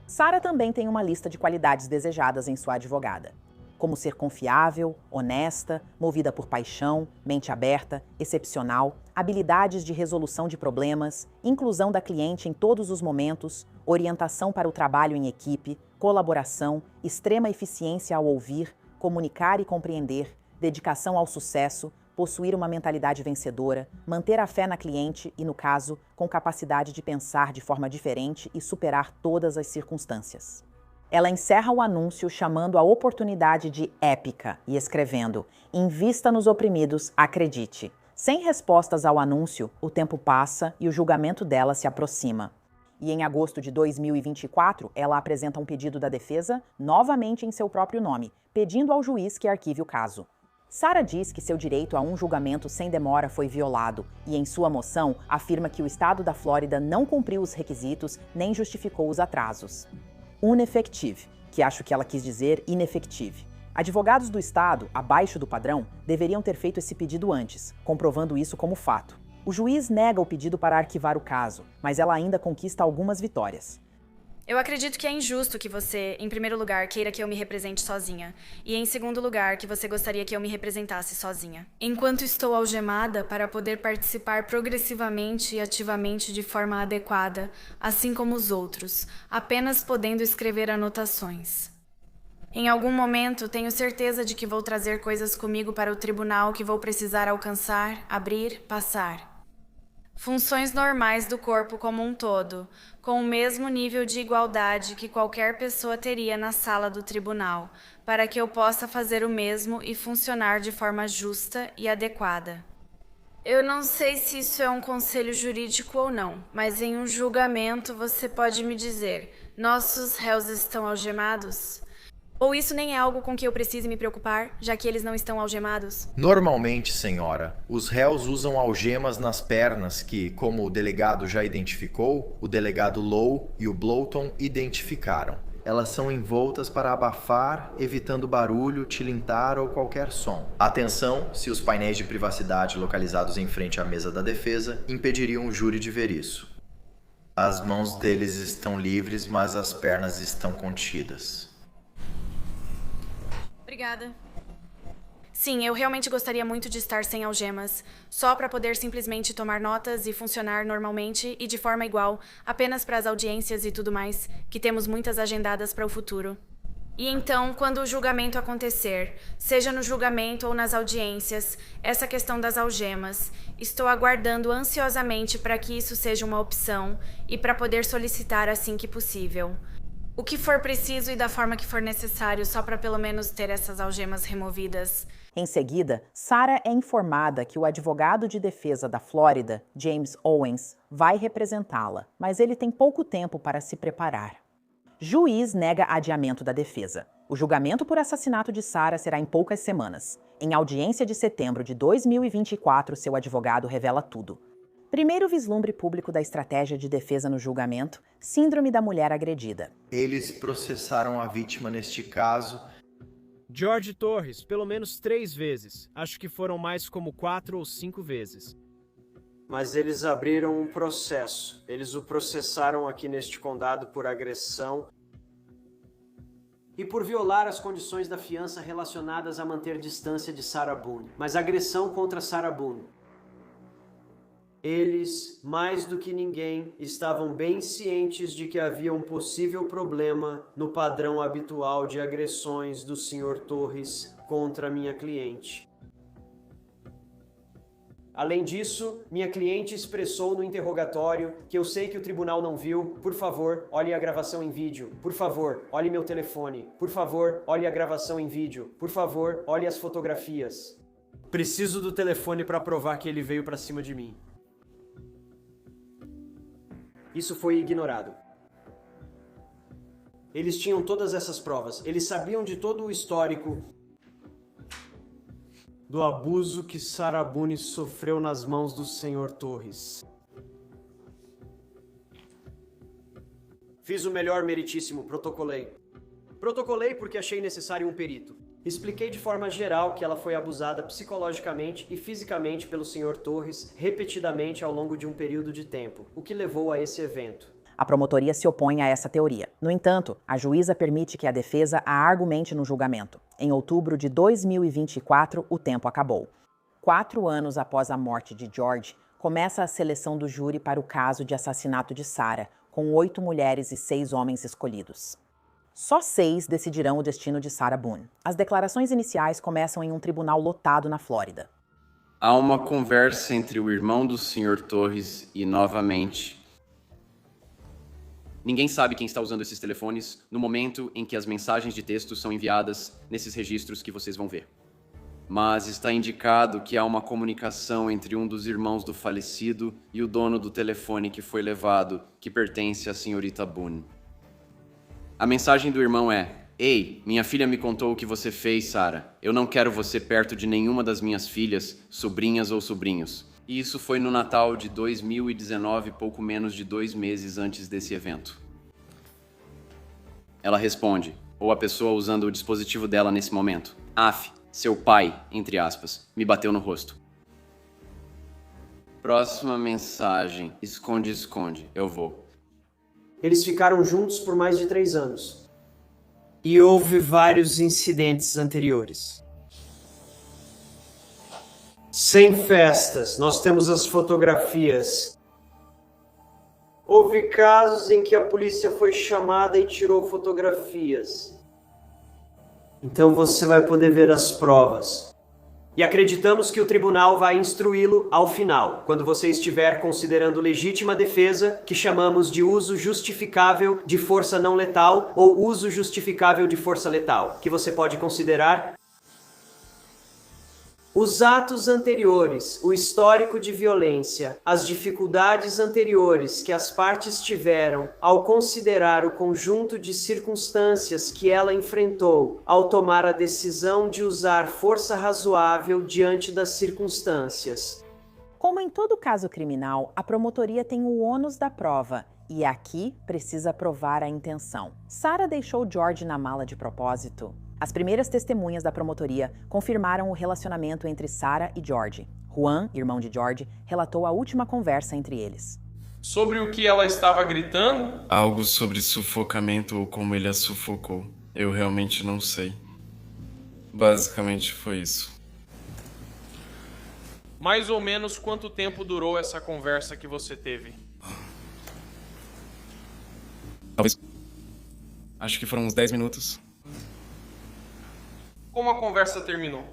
Sarah também tem uma lista de qualidades desejadas em sua advogada, como ser confiável, honesta, movida por paixão, mente aberta, excepcional, habilidades de resolução de problemas, inclusão da cliente em todos os momentos, orientação para o trabalho em equipe, colaboração, extrema eficiência ao ouvir, comunicar e compreender, dedicação ao sucesso, possuir uma mentalidade vencedora, manter a fé na cliente e, no caso, com capacidade de pensar de forma diferente e superar todas as circunstâncias. Ela encerra o anúncio chamando a oportunidade de épica e escrevendo: invista nos oprimidos, acredite. Sem respostas ao anúncio, o tempo passa e o julgamento dela se aproxima. E em agosto de 2024, ela apresenta um pedido da defesa, novamente em seu próprio nome, pedindo ao juiz que arquive o caso. Sarah diz que seu direito a um julgamento sem demora foi violado e, em sua moção, afirma que o estado da Flórida não cumpriu os requisitos nem justificou os atrasos. Ineffective, que acho que ela quis dizer ineffective. Advogados do estado, abaixo do padrão, deveriam ter feito esse pedido antes, comprovando isso como fato. O juiz nega o pedido para arquivar o caso, mas ela ainda conquista algumas vitórias. Eu acredito que é injusto que você, em primeiro lugar, queira que eu me represente sozinha, e em segundo lugar, que você gostaria que eu me representasse sozinha. Enquanto estou algemada para poder participar progressivamente e ativamente de forma adequada, assim como os outros, apenas podendo escrever anotações. Em algum momento, tenho certeza de que vou trazer coisas comigo para o tribunal que vou precisar alcançar, abrir, passar. Funções normais do corpo como um todo, com o mesmo nível de igualdade que qualquer pessoa teria na sala do tribunal, para que eu possa fazer o mesmo e funcionar de forma justa e adequada. Eu não sei se isso é um conselho jurídico ou não, mas em um julgamento você pode me dizer: nossos réus estão algemados? Ou isso nem é algo com que eu precise me preocupar, já que eles não estão algemados? Normalmente, senhora, os réus usam algemas nas pernas que, como o delegado já identificou, o delegado Lowe e o Blowton identificaram. Elas são envoltas para abafar, evitando barulho, tilintar ou qualquer som. Atenção, se os painéis de privacidade localizados em frente à mesa da defesa impediriam o júri de ver isso. As mãos deles estão livres, mas as pernas estão contidas. Obrigada. Sim, eu realmente gostaria muito de estar sem algemas, só para poder simplesmente tomar notas e funcionar normalmente e de forma igual, apenas para as audiências e tudo mais, que temos muitas agendadas para o futuro. E então, quando o julgamento acontecer, seja no julgamento ou nas audiências, essa questão das algemas, estou aguardando ansiosamente para que isso seja uma opção e para poder solicitar assim que possível. O que for preciso e da forma que for necessário, só para pelo menos ter essas algemas removidas. Em seguida, Sarah é informada que o advogado de defesa da Flórida, James Owens, vai representá-la, mas ele tem pouco tempo para se preparar. Juiz nega adiamento da defesa. O julgamento por assassinato de Sarah será em poucas semanas. Em audiência de setembro de 2024, seu advogado revela tudo. Primeiro vislumbre público da estratégia de defesa no julgamento, síndrome da mulher agredida. Eles processaram a vítima neste caso. George Torres, pelo menos 3 vezes. Acho que foram mais como 4 ou 5 vezes. Mas eles abriram um processo. Eles o processaram aqui neste condado por agressão. e por violar as condições da fiança relacionadas a manter distância de Sarah Boone, mas agressão contra Sarah Boone. Eles, mais do que ninguém, estavam bem cientes de que havia um possível problema no padrão habitual de agressões do Sr. Torres contra minha cliente. Além disso, minha cliente expressou no interrogatório que eu sei que o tribunal não viu. Por favor, olhe a gravação em vídeo. Por favor, olhe meu telefone. Por favor, olhe a gravação em vídeo. Por favor, olhe as fotografias. Preciso do telefone para provar que ele veio para cima de mim. Isso foi ignorado. Eles tinham todas essas provas. Eles sabiam de todo o histórico do abuso que Sarah Boone sofreu nas mãos do Sr. Torres. Fiz o melhor, meritíssimo, protocolei. Protocolei porque achei necessário um perito. Expliquei de forma geral que ela foi abusada psicologicamente e fisicamente pelo Sr. Torres repetidamente ao longo de um período de tempo, o que levou a esse evento. A promotoria se opõe a essa teoria. No entanto, a juíza permite que a defesa a argumente no julgamento. Em outubro de 2024, o tempo acabou. 4 anos após a morte de George, começa a seleção do júri para o caso de assassinato de Sarah, com 8 mulheres e 6 homens escolhidos. Só 6 decidirão o destino de Sarah Boone. As declarações iniciais começam em um tribunal lotado na Flórida. Há uma conversa entre o irmão do Sr. Torres e, novamente, ninguém sabe quem está usando esses telefones no momento em que as mensagens de texto são enviadas nesses registros que vocês vão ver. Mas está indicado que há uma comunicação entre um dos irmãos do falecido e o dono do telefone que foi levado, que pertence à senhorita Boone. A mensagem do irmão é: "Ei, minha filha me contou o que você fez, Sarah. Eu não quero você perto de nenhuma das minhas filhas, sobrinhas ou sobrinhos." E isso foi no Natal de 2019, pouco menos de 2 meses antes desse evento. Ela responde, ou a pessoa usando o dispositivo dela nesse momento: "Af, seu pai, entre aspas, me bateu no rosto." Próxima mensagem: "Esconde, esconde, eu vou." Eles ficaram juntos por mais de 3 anos. E houve vários incidentes anteriores. Sem festas, nós temos as fotografias. Houve casos em que a polícia foi chamada e tirou fotografias. Então você vai poder ver as provas. E acreditamos que o tribunal vai instruí-lo ao final, quando você estiver considerando legítima defesa, que chamamos de uso justificável de força não letal ou uso justificável de força letal, que você pode considerar os atos anteriores, o histórico de violência, as dificuldades anteriores que as partes tiveram ao considerar o conjunto de circunstâncias que ela enfrentou ao tomar a decisão de usar força razoável diante das circunstâncias. Como em todo caso criminal, a promotoria tem o ônus da prova e aqui precisa provar a intenção. Sarah deixou George na mala de propósito? As primeiras testemunhas da promotoria confirmaram o relacionamento entre Sarah e George. Juan, irmão de George, relatou a última conversa entre eles. Sobre o que ela estava gritando? Algo sobre sufocamento ou como ele a sufocou. Eu realmente não sei. Basicamente foi isso. Mais ou menos quanto tempo durou essa conversa que você teve? Talvez. Acho que foram uns 10 minutos. Como a conversa terminou?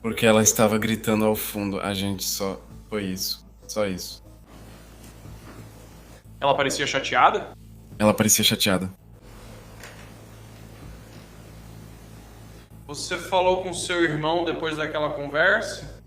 Porque ela estava gritando ao fundo. A gente só... Foi isso. Só isso. Ela parecia chateada? Ela parecia chateada. Você falou com seu irmão depois daquela conversa?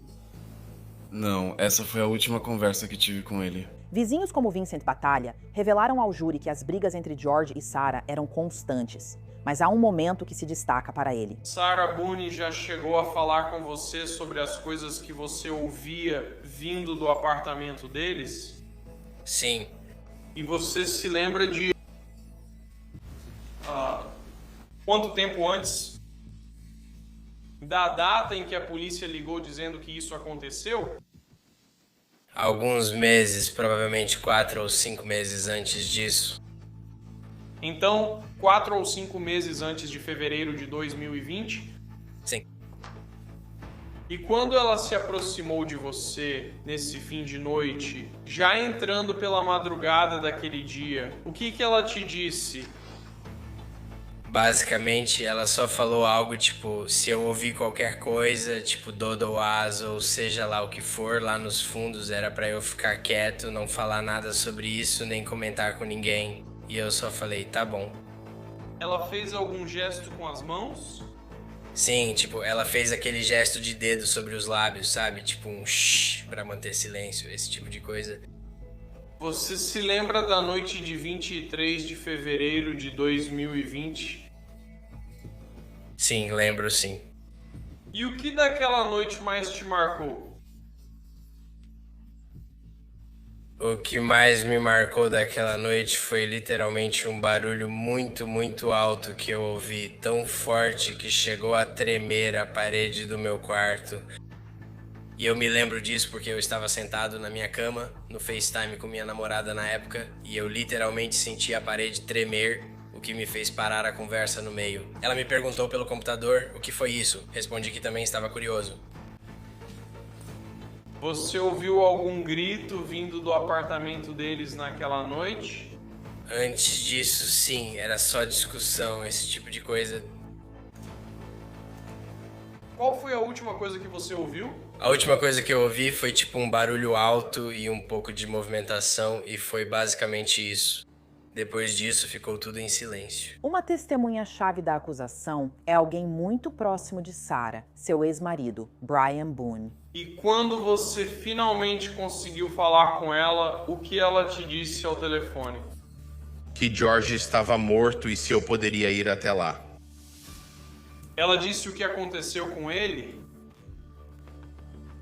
Não, essa foi a última conversa que tive com ele. Vizinhos como Vincent Batalha revelaram ao júri que as brigas entre George e Sarah eram constantes. Mas há um momento que se destaca para ele. Sarah Boone já chegou a falar com você sobre as coisas que você ouvia vindo do apartamento deles? Sim. E você se lembra de... quanto tempo antes da data em que a polícia ligou dizendo que isso aconteceu? Alguns meses, provavelmente 4 ou 5 meses antes disso. Então, 4 ou 5 meses antes de fevereiro de 2020? Sim. E quando ela se aproximou de você nesse fim de noite, já entrando pela madrugada daquele dia, o que ela te disse? Basicamente, ela só falou algo tipo, se eu ouvir qualquer coisa, tipo Dodoaz ou seja lá o que for, lá nos fundos era pra eu ficar quieto, não falar nada sobre isso, nem comentar com ninguém. E eu só falei, tá bom. Ela fez algum gesto com as mãos? Sim, tipo, ela fez aquele gesto de dedo sobre os lábios, sabe? Tipo um shh pra manter silêncio, esse tipo de coisa. Você se lembra da noite de 23 de fevereiro de 2020? Sim, lembro sim. E o que daquela noite mais te marcou? O que mais me marcou daquela noite foi literalmente um barulho muito, muito alto que eu ouvi, tão forte que chegou a tremer a parede do meu quarto. E eu me lembro disso porque eu estava sentado na minha cama, no FaceTime com minha namorada na época, e eu literalmente senti a parede tremer, o que me fez parar a conversa no meio. Ela me perguntou pelo computador o que foi isso. Respondi que também estava curioso. Você ouviu algum grito vindo do apartamento deles naquela noite? Antes disso, sim, era só discussão, esse tipo de coisa. Qual foi a última coisa que você ouviu? A última coisa que eu ouvi foi tipo um barulho alto e um pouco de movimentação, e foi basicamente isso. Depois disso, ficou tudo em silêncio. Uma testemunha-chave da acusação é alguém muito próximo de Sarah, seu ex-marido, Brian Boone. E quando você finalmente conseguiu falar com ela, o que ela te disse ao telefone? Que George estava morto e se eu poderia ir até lá. Ela disse o que aconteceu com ele?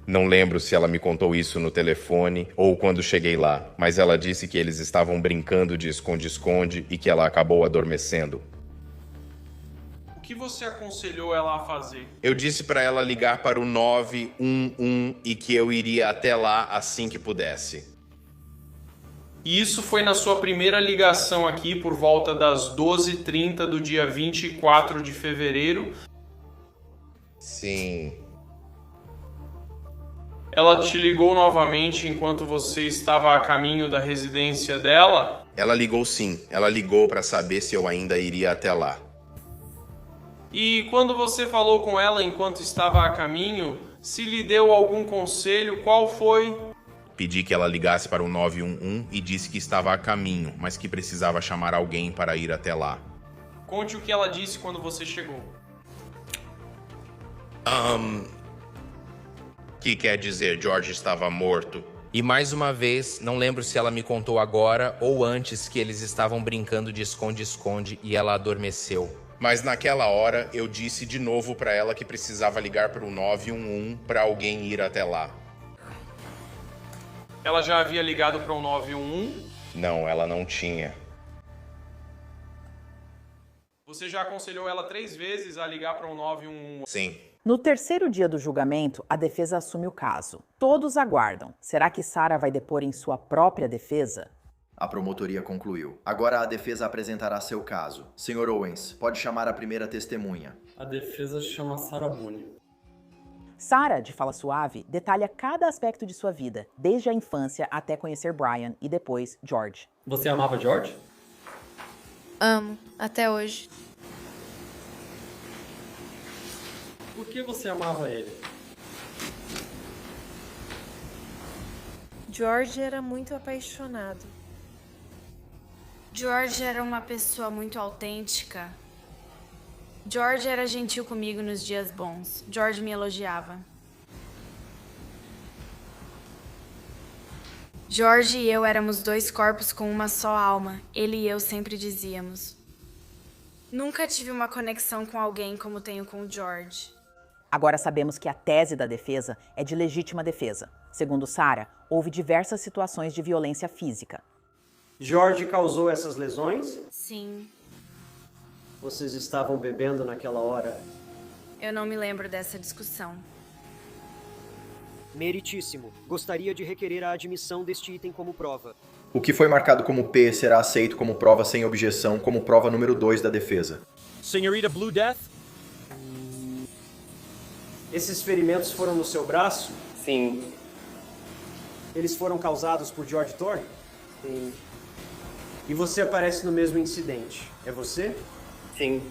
Não lembro se ela me contou isso no telefone ou quando cheguei lá, mas ela disse que eles estavam brincando de esconde-esconde e que ela acabou adormecendo. O que você aconselhou ela a fazer? Eu disse para ela ligar para o 911 e que eu iria até lá assim que pudesse. E isso foi na sua primeira ligação aqui por volta das 12h30 do dia 24 de fevereiro? Sim. Ela te ligou novamente enquanto você estava a caminho da residência dela? Ela ligou sim. Ela ligou para saber se eu ainda iria até lá. E quando você falou com ela enquanto estava a caminho, se lhe deu algum conselho, qual foi? Pedi que ela ligasse para o 911 e disse que estava a caminho, mas que precisava chamar alguém para ir até lá. Conte o que ela disse quando você chegou. Que quer dizer George estava morto? E mais uma vez, não lembro se ela me contou agora ou antes que eles estavam brincando de esconde-esconde e ela adormeceu. Mas naquela hora eu disse de novo para ela que precisava ligar para o 911 para alguém ir até lá. Ela já havia ligado para o 911? Não, ela não tinha. Você já aconselhou ela 3 vezes a ligar para o 911? Sim. No terceiro dia do julgamento, a defesa assume o caso. Todos aguardam. Será que Sarah vai depor em sua própria defesa? A promotoria concluiu. Agora a defesa apresentará seu caso. Sr. Owens, pode chamar a primeira testemunha. A defesa chama Sarah Boone. Sarah, de fala suave, detalha cada aspecto de sua vida, desde a infância até conhecer Brian e depois George. Você amava George? Amo, até hoje. Por que você amava ele? George era muito apaixonado. George era uma pessoa muito autêntica. George era gentil comigo nos dias bons. George me elogiava. George e eu éramos 2 corpos com uma só alma. Ele e eu sempre dizíamos. Nunca tive uma conexão com alguém como tenho com o George. Agora sabemos que a tese da defesa é de legítima defesa. Segundo Sarah, houve diversas situações de violência física. George causou essas lesões? Sim. Vocês estavam bebendo naquela hora? Eu não me lembro dessa discussão. Meritíssimo. Gostaria de requerer a admissão deste item como prova. O que foi marcado como P será aceito como prova sem objeção, como prova número 2 da defesa. Senhorita Blue Death? Esses ferimentos foram no seu braço? Sim. Eles foram causados por George Thorne? Sim. E você aparece no mesmo incidente. É você? Sim.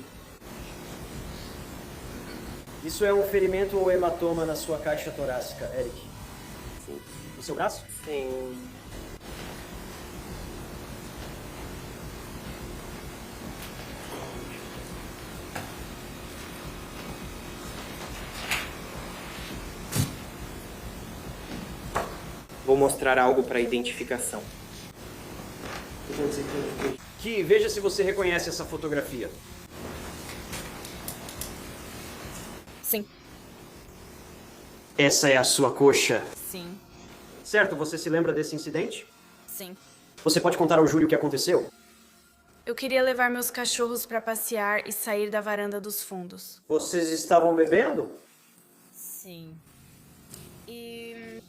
Isso é um ferimento ou hematoma na sua caixa torácica, Eric? Sim. No seu braço? Sim. Vou mostrar algo para identificação. Que veja se você reconhece essa fotografia. Sim. Essa é a sua coxa. Sim. Certo, você se lembra desse incidente? Sim. Você pode contar ao júri o que aconteceu? Eu queria levar meus cachorros para passear e sair da varanda dos fundos. Vocês estavam bebendo? Sim. E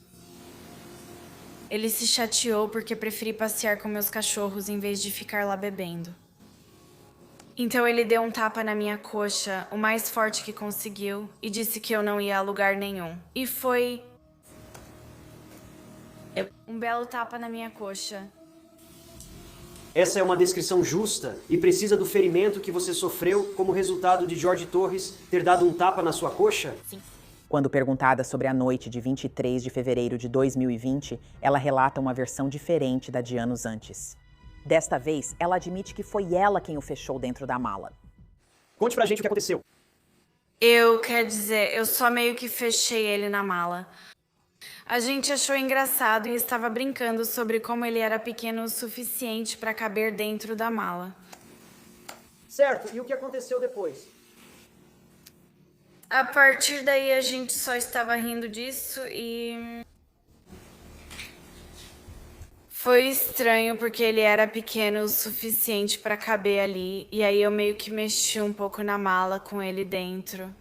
ele se chateou porque preferi passear com meus cachorros em vez de ficar lá bebendo. Então ele deu um tapa na minha coxa, o mais forte que conseguiu, e disse que eu não ia a lugar nenhum. E foi um belo tapa na minha coxa. Essa é uma descrição justa e precisa do ferimento que você sofreu como resultado de George Torres ter dado um tapa na sua coxa? Sim. Quando perguntada sobre a noite de 23 de fevereiro de 2020, ela relata uma versão diferente da de anos antes. Desta vez, ela admite que foi ela quem o fechou dentro da mala. Conte pra gente o que aconteceu. Quer dizer, eu só meio que fechei ele na mala. A gente achou engraçado e estava brincando sobre como ele era pequeno o suficiente para caber dentro da mala. Certo, e o que aconteceu depois? A partir daí a gente só estava rindo disso e foi estranho porque ele era pequeno o suficiente para caber ali e aí eu meio que mexi um pouco na mala com ele dentro.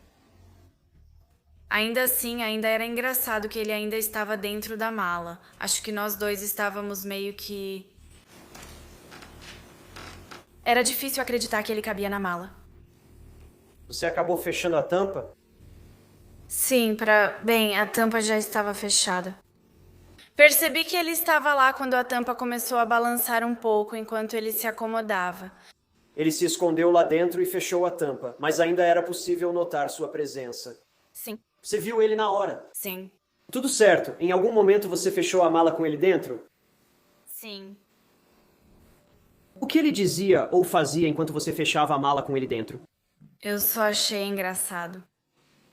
Ainda assim, ainda era engraçado que ele ainda estava dentro da mala. Acho que nós dois estávamos meio que... Era difícil acreditar que ele cabia na mala. Você acabou fechando a tampa? Sim, Bem, a tampa já estava fechada. Percebi que ele estava lá quando a tampa começou a balançar um pouco enquanto ele se acomodava. Ele se escondeu lá dentro e fechou a tampa, mas ainda era possível notar sua presença. Sim. Você viu ele na hora? Sim. Tudo certo. Em algum momento você fechou a mala com ele dentro? Sim. O que ele dizia ou fazia enquanto você fechava a mala com ele dentro? Eu só achei engraçado.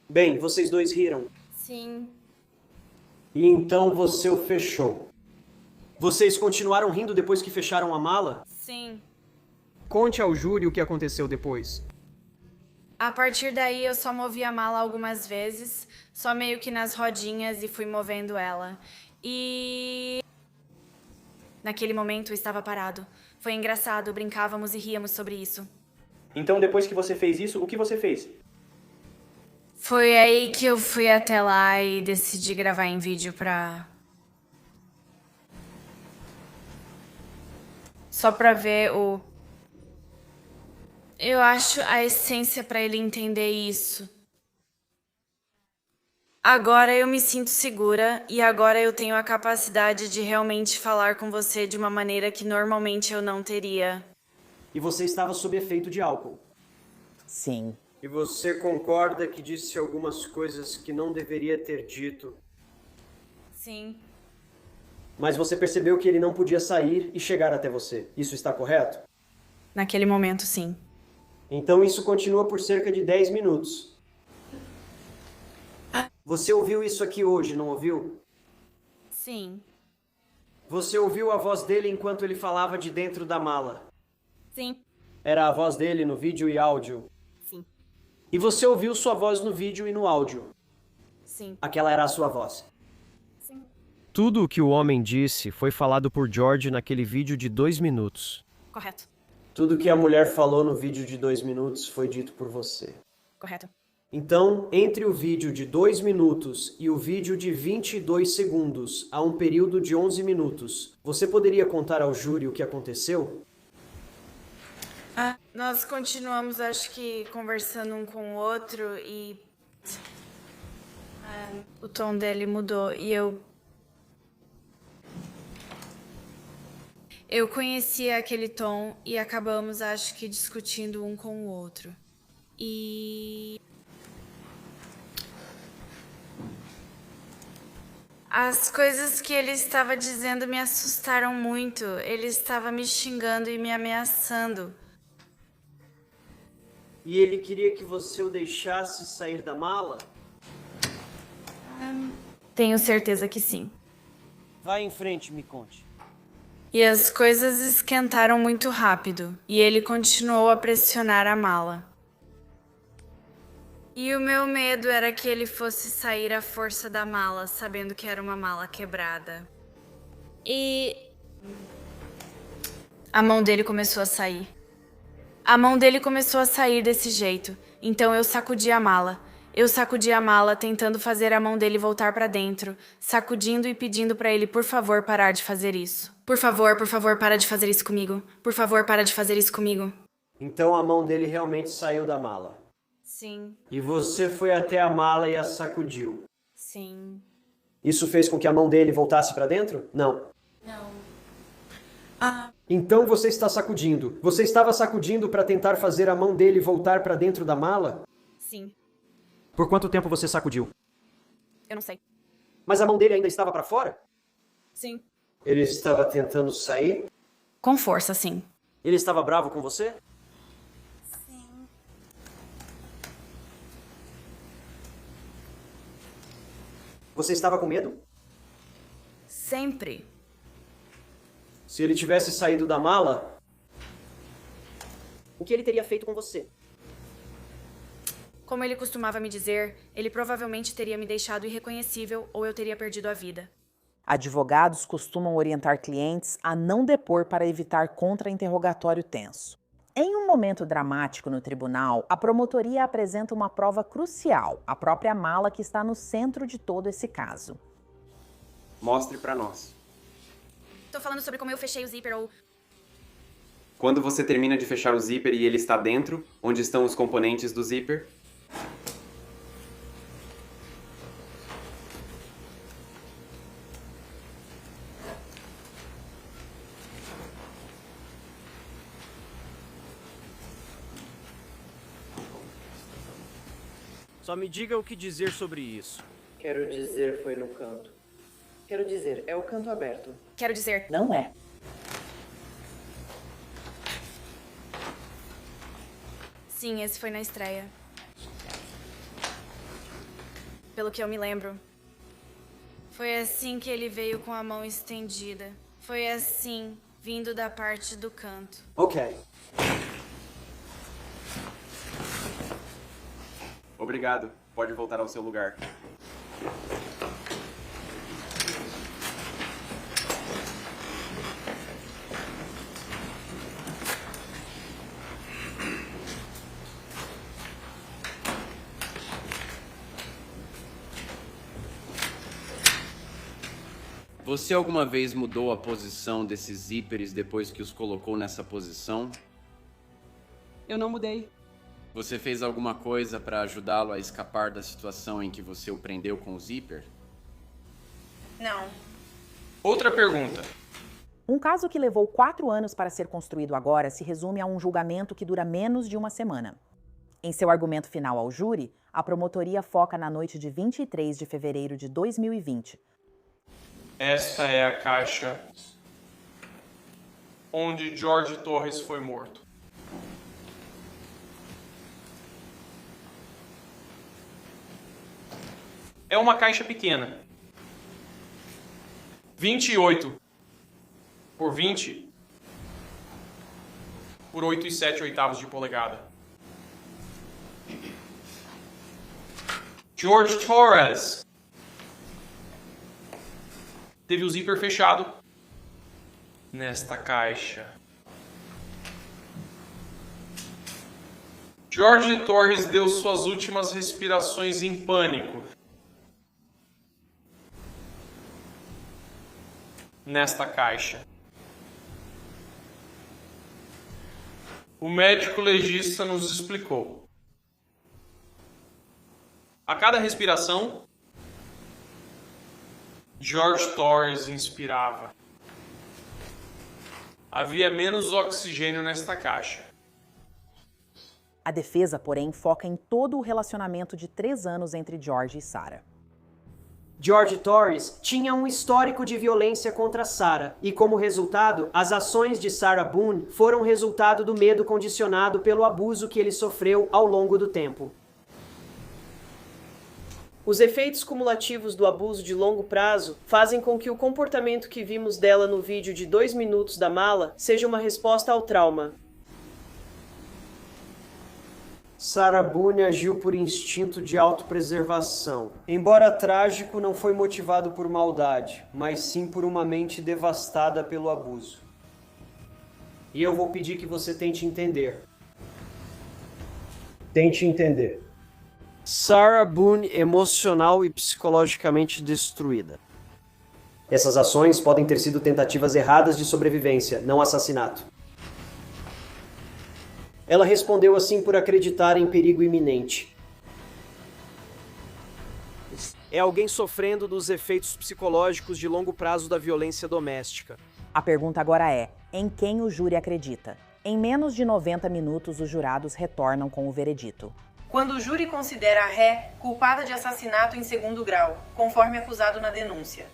Bem, vocês dois riram. Sim. E então você o fechou. Vocês continuaram rindo depois que fecharam a mala? Sim. Conte ao júri o que aconteceu depois. A partir daí eu só movi a mala algumas vezes, só meio que nas rodinhas e fui movendo ela. E naquele momento eu estava parado. Foi engraçado, brincávamos e ríamos sobre isso. Então depois que você fez isso, o que você fez? Foi aí que eu fui até lá e decidi gravar em vídeo só pra ver o... Eu acho a essência pra ele entender isso. Agora eu me sinto segura e agora eu tenho a capacidade de realmente falar com você de uma maneira que normalmente eu não teria. E você estava sob efeito de álcool? Sim. E você concorda que disse algumas coisas que não deveria ter dito? Sim. Mas você percebeu que ele não podia sair e chegar até você. Isso está correto? Naquele momento, sim. Então isso continua por cerca de 10 minutos. Você ouviu isso aqui hoje, não ouviu? Sim. Você ouviu a voz dele enquanto ele falava de dentro da mala? Sim. Era a voz dele no vídeo e áudio? Sim. E você ouviu sua voz no vídeo e no áudio? Sim. Aquela era a sua voz? Sim. Tudo o que o homem disse foi falado por George naquele vídeo de 2 minutos. Correto. Tudo que a mulher falou no vídeo de 2 minutos foi dito por você. Correto. Então, entre o vídeo de 2 minutos e o vídeo de 22 segundos, há um período de 11 minutos. Você poderia contar ao júri o que aconteceu? Nós continuamos, acho que, conversando um com o outro e... o tom dele mudou e eu conhecia aquele tom e acabamos, acho que, discutindo um com o outro. E... as coisas que ele estava dizendo me assustaram muito. Ele estava me xingando e me ameaçando. E ele queria que você o deixasse sair da mala? Tenho certeza que sim. Vai em frente, me conte. E as coisas esquentaram muito rápido, e ele continuou a pressionar a mala. E o meu medo era que ele fosse sair à força da mala, sabendo que era uma mala quebrada. E... a mão dele começou a sair. A mão dele começou a sair desse jeito, então eu sacudi a mala. Eu sacudi a mala, tentando fazer a mão dele voltar pra dentro, sacudindo e pedindo pra ele, por favor, parar de fazer isso. Por favor, para de fazer isso comigo. Por favor, para de fazer isso comigo. Então a mão dele realmente saiu da mala? Sim. E você foi até a mala e a sacudiu? Sim. Isso fez com que a mão dele voltasse pra dentro? Não. Não. Então você está sacudindo. Você estava sacudindo para tentar fazer a mão dele voltar pra dentro da mala? Sim. Por quanto tempo você sacudiu? Eu não sei. Mas a mão dele ainda estava pra fora? Sim. Ele estava tentando sair? Com força, sim. Ele estava bravo com você? Sim. Você estava com medo? Sempre. Se ele tivesse saído da mala, o que ele teria feito com você? Como ele costumava me dizer, ele provavelmente teria me deixado irreconhecível ou eu teria perdido a vida. Advogados costumam orientar clientes a não depor para evitar contra-interrogatório tenso. Em um momento dramático no tribunal, a promotoria apresenta uma prova crucial, a própria mala que está no centro de todo esse caso. Mostre pra nós. Tô falando sobre como eu fechei o zíper ou... Quando você termina de fechar o zíper e ele está dentro, onde estão os componentes do zíper? Só me diga o que dizer sobre isso. Quero dizer, foi no canto. Quero dizer, é o canto aberto. Quero dizer... Não é. Sim, esse foi na estreia. Pelo que eu me lembro. Foi assim que ele veio com a mão estendida. Foi assim, vindo da parte do canto. Ok. Obrigado. Pode voltar ao seu lugar. Você alguma vez mudou a posição desses zíperes depois que os colocou nessa posição? Eu não mudei. Você fez alguma coisa para ajudá-lo a escapar da situação em que você o prendeu com o zíper? Não. Outra pergunta. Um caso que levou 4 anos para ser construído agora se resume a um julgamento que dura menos de uma semana. Em seu argumento final ao júri, a promotoria foca na noite de 23 de fevereiro de 2020. Esta é a caixa onde George Torres foi morto. É uma caixa pequena. 28 por 20 por 8 e 7/8 de polegada. George Torres teve o zíper fechado nesta caixa. George Torres deu suas últimas respirações em pânico. Nesta caixa. O médico legista nos explicou. A cada respiração, George Torres inspirava. Havia menos oxigênio nesta caixa. A defesa, porém, foca em todo o relacionamento de 3 anos entre George e Sarah. George Torres tinha um histórico de violência contra Sarah e, como resultado, as ações de Sarah Boone foram resultado do medo condicionado pelo abuso que ele sofreu ao longo do tempo. Os efeitos cumulativos do abuso de longo prazo fazem com que o comportamento que vimos dela no vídeo de 2 minutos da mala seja uma resposta ao trauma. Sarah Boone agiu por instinto de autopreservação. Embora trágico, não foi motivado por maldade, mas sim por uma mente devastada pelo abuso. E eu vou pedir que você tente entender. Tente entender. Sarah Boone emocional e psicologicamente destruída. Essas ações podem ter sido tentativas erradas de sobrevivência, não assassinato. Ela respondeu assim por acreditar em perigo iminente. É alguém sofrendo dos efeitos psicológicos de longo prazo da violência doméstica. A pergunta agora é: em quem o júri acredita? Em menos de 90 minutos, os jurados retornam com o veredito. Quando o júri considera a ré culpada de assassinato em 2º grau, conforme acusado na denúncia.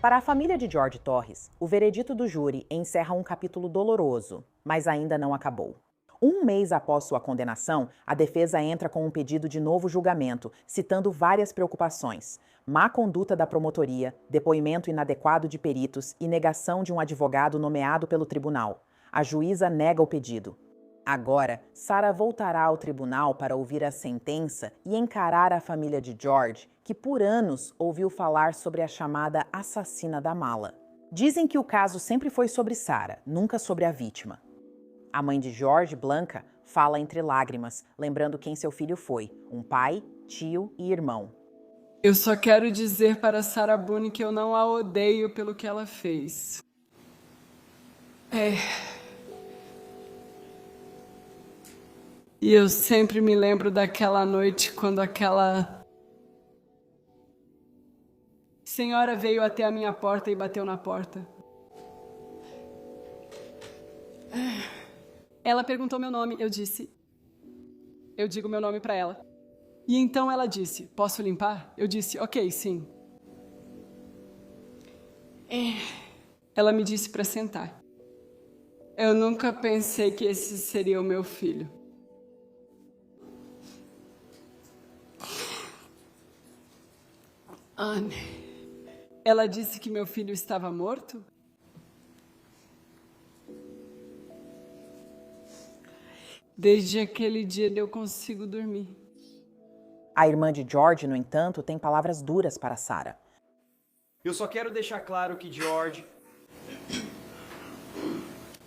Para a família de George Torres, o veredito do júri encerra um capítulo doloroso, mas ainda não acabou. 1 mês após sua condenação, a defesa entra com um pedido de novo julgamento, citando várias preocupações: má conduta da promotoria, depoimento inadequado de peritos e negação de um advogado nomeado pelo tribunal. A juíza nega o pedido. Agora, Sarah voltará ao tribunal para ouvir a sentença e encarar a família de George, que por anos ouviu falar sobre a chamada assassina da mala. Dizem que o caso sempre foi sobre Sarah, nunca sobre a vítima. A mãe de George, Blanca, fala entre lágrimas, lembrando quem seu filho foi: um pai, tio e irmão. Eu só quero dizer para Sarah Boone que eu não a odeio pelo que ela fez. E eu sempre me lembro daquela noite quando aquela senhora veio até a minha porta e bateu na porta. Ela perguntou meu nome, eu disse. Eu digo meu nome para ela. E então ela disse: posso limpar? Eu disse: ok, sim. Ela me disse para sentar. Eu nunca pensei que esse seria o meu filho. Anne. Ela disse que meu filho estava morto? Desde aquele dia eu consigo dormir. A irmã de George, no entanto, tem palavras duras para Sarah. Eu só quero deixar claro que George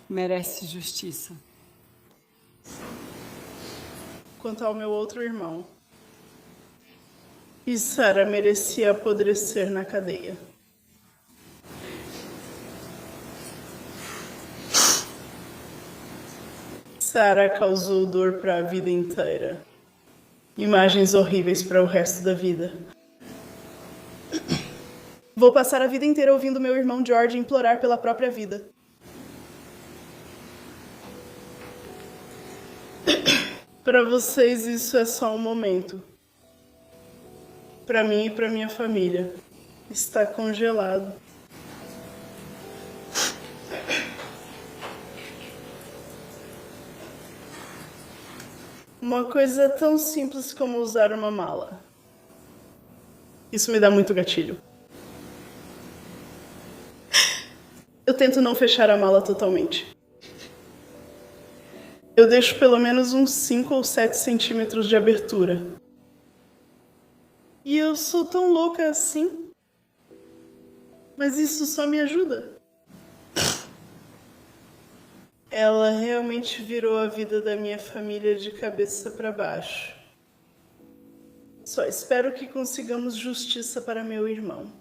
merece justiça. Quanto ao meu outro irmão, e Sarah merecia apodrecer na cadeia. Sarah causou dor para a vida inteira. Imagens horríveis para o resto da vida. Vou passar a vida inteira ouvindo meu irmão George implorar pela própria vida. Para vocês isso é só um momento. Para mim e para minha família, está congelado. Uma coisa tão simples como usar uma mala. Isso me dá muito gatilho. Eu tento não fechar a mala totalmente. Eu deixo pelo menos uns 5 ou 7 centímetros de abertura. E eu sou tão louca assim. Mas isso só me ajuda. Ela realmente virou a vida da minha família de cabeça para baixo. Só espero que consigamos justiça para meu irmão.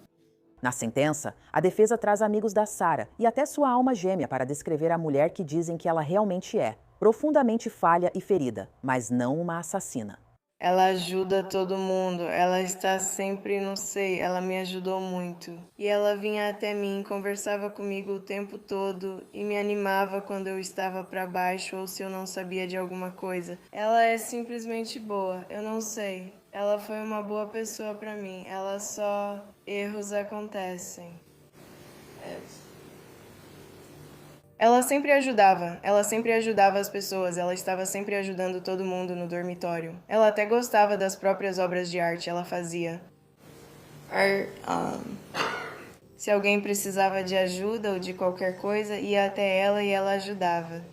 Na sentença, a defesa traz amigos da Sarah e até sua alma gêmea para descrever a mulher que dizem que ela realmente é, profundamente falha e ferida, mas não uma assassina. Ela ajuda todo mundo, ela está sempre, não sei, ela me ajudou muito. E ela vinha até mim, conversava comigo o tempo todo e me animava quando eu estava para baixo ou se eu não sabia de alguma coisa. Ela é simplesmente boa, eu não sei. Ela foi uma boa pessoa para mim, ela só... erros acontecem. Ela sempre ajudava as pessoas, ela estava sempre ajudando todo mundo no dormitório. Ela até gostava das próprias obras de arte, ela fazia. Se alguém precisava de ajuda ou de qualquer coisa, ia até ela e ela ajudava.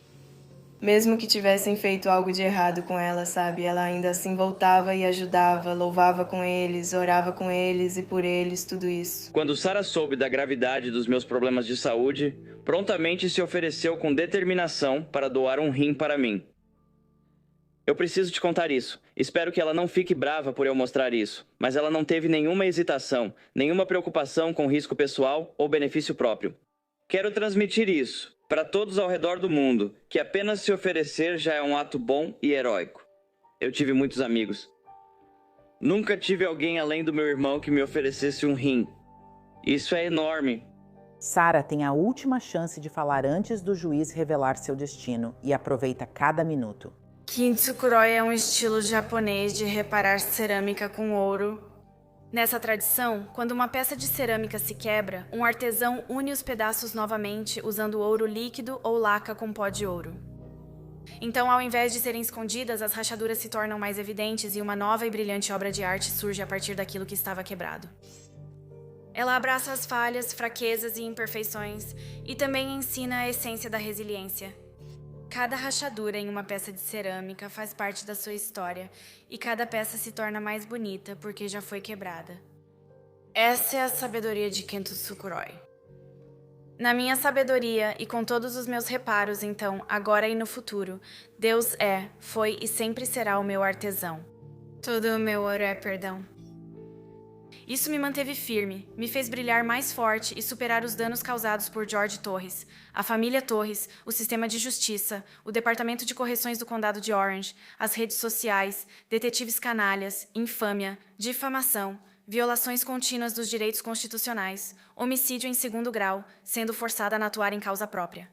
Mesmo que tivessem feito algo de errado com ela, sabe? Ela ainda assim voltava e ajudava, louvava com eles, orava com eles e por eles, tudo isso. Quando Sarah soube da gravidade dos meus problemas de saúde, prontamente se ofereceu com determinação para doar um rim para mim. Eu preciso te contar isso. Espero que ela não fique brava por eu mostrar isso, mas ela não teve nenhuma hesitação, nenhuma preocupação com risco pessoal ou benefício próprio. Quero transmitir isso para todos ao redor do mundo, que apenas se oferecer já é um ato bom e heróico. Eu tive muitos amigos. Nunca tive alguém além do meu irmão que me oferecesse um rim. Isso é enorme. Sarah tem a última chance de falar antes do juiz revelar seu destino e aproveita cada minuto. Kintsukuroi é um estilo japonês de reparar cerâmica com ouro. Nessa tradição, quando uma peça de cerâmica se quebra, um artesão une os pedaços novamente usando ouro líquido ou laca com pó de ouro. Então, ao invés de serem escondidas, as rachaduras se tornam mais evidentes e uma nova e brilhante obra de arte surge a partir daquilo que estava quebrado. Ela abraça as falhas, fraquezas e imperfeições e também ensina a essência da resiliência. Cada rachadura em uma peça de cerâmica faz parte da sua história e cada peça se torna mais bonita porque já foi quebrada. Essa é a sabedoria de Kintsukuroi. Na minha sabedoria e com todos os meus reparos, então, agora e no futuro, Deus é, foi e sempre será o meu artesão. Todo o meu ouro é perdão. Isso me manteve firme, me fez brilhar mais forte e superar os danos causados por George Torres, a família Torres, o sistema de justiça, o departamento de correções do condado de Orange, as redes sociais, detetives canalhas, infâmia, difamação, violações contínuas dos direitos constitucionais, homicídio em segundo grau, sendo forçada a atuar em causa própria.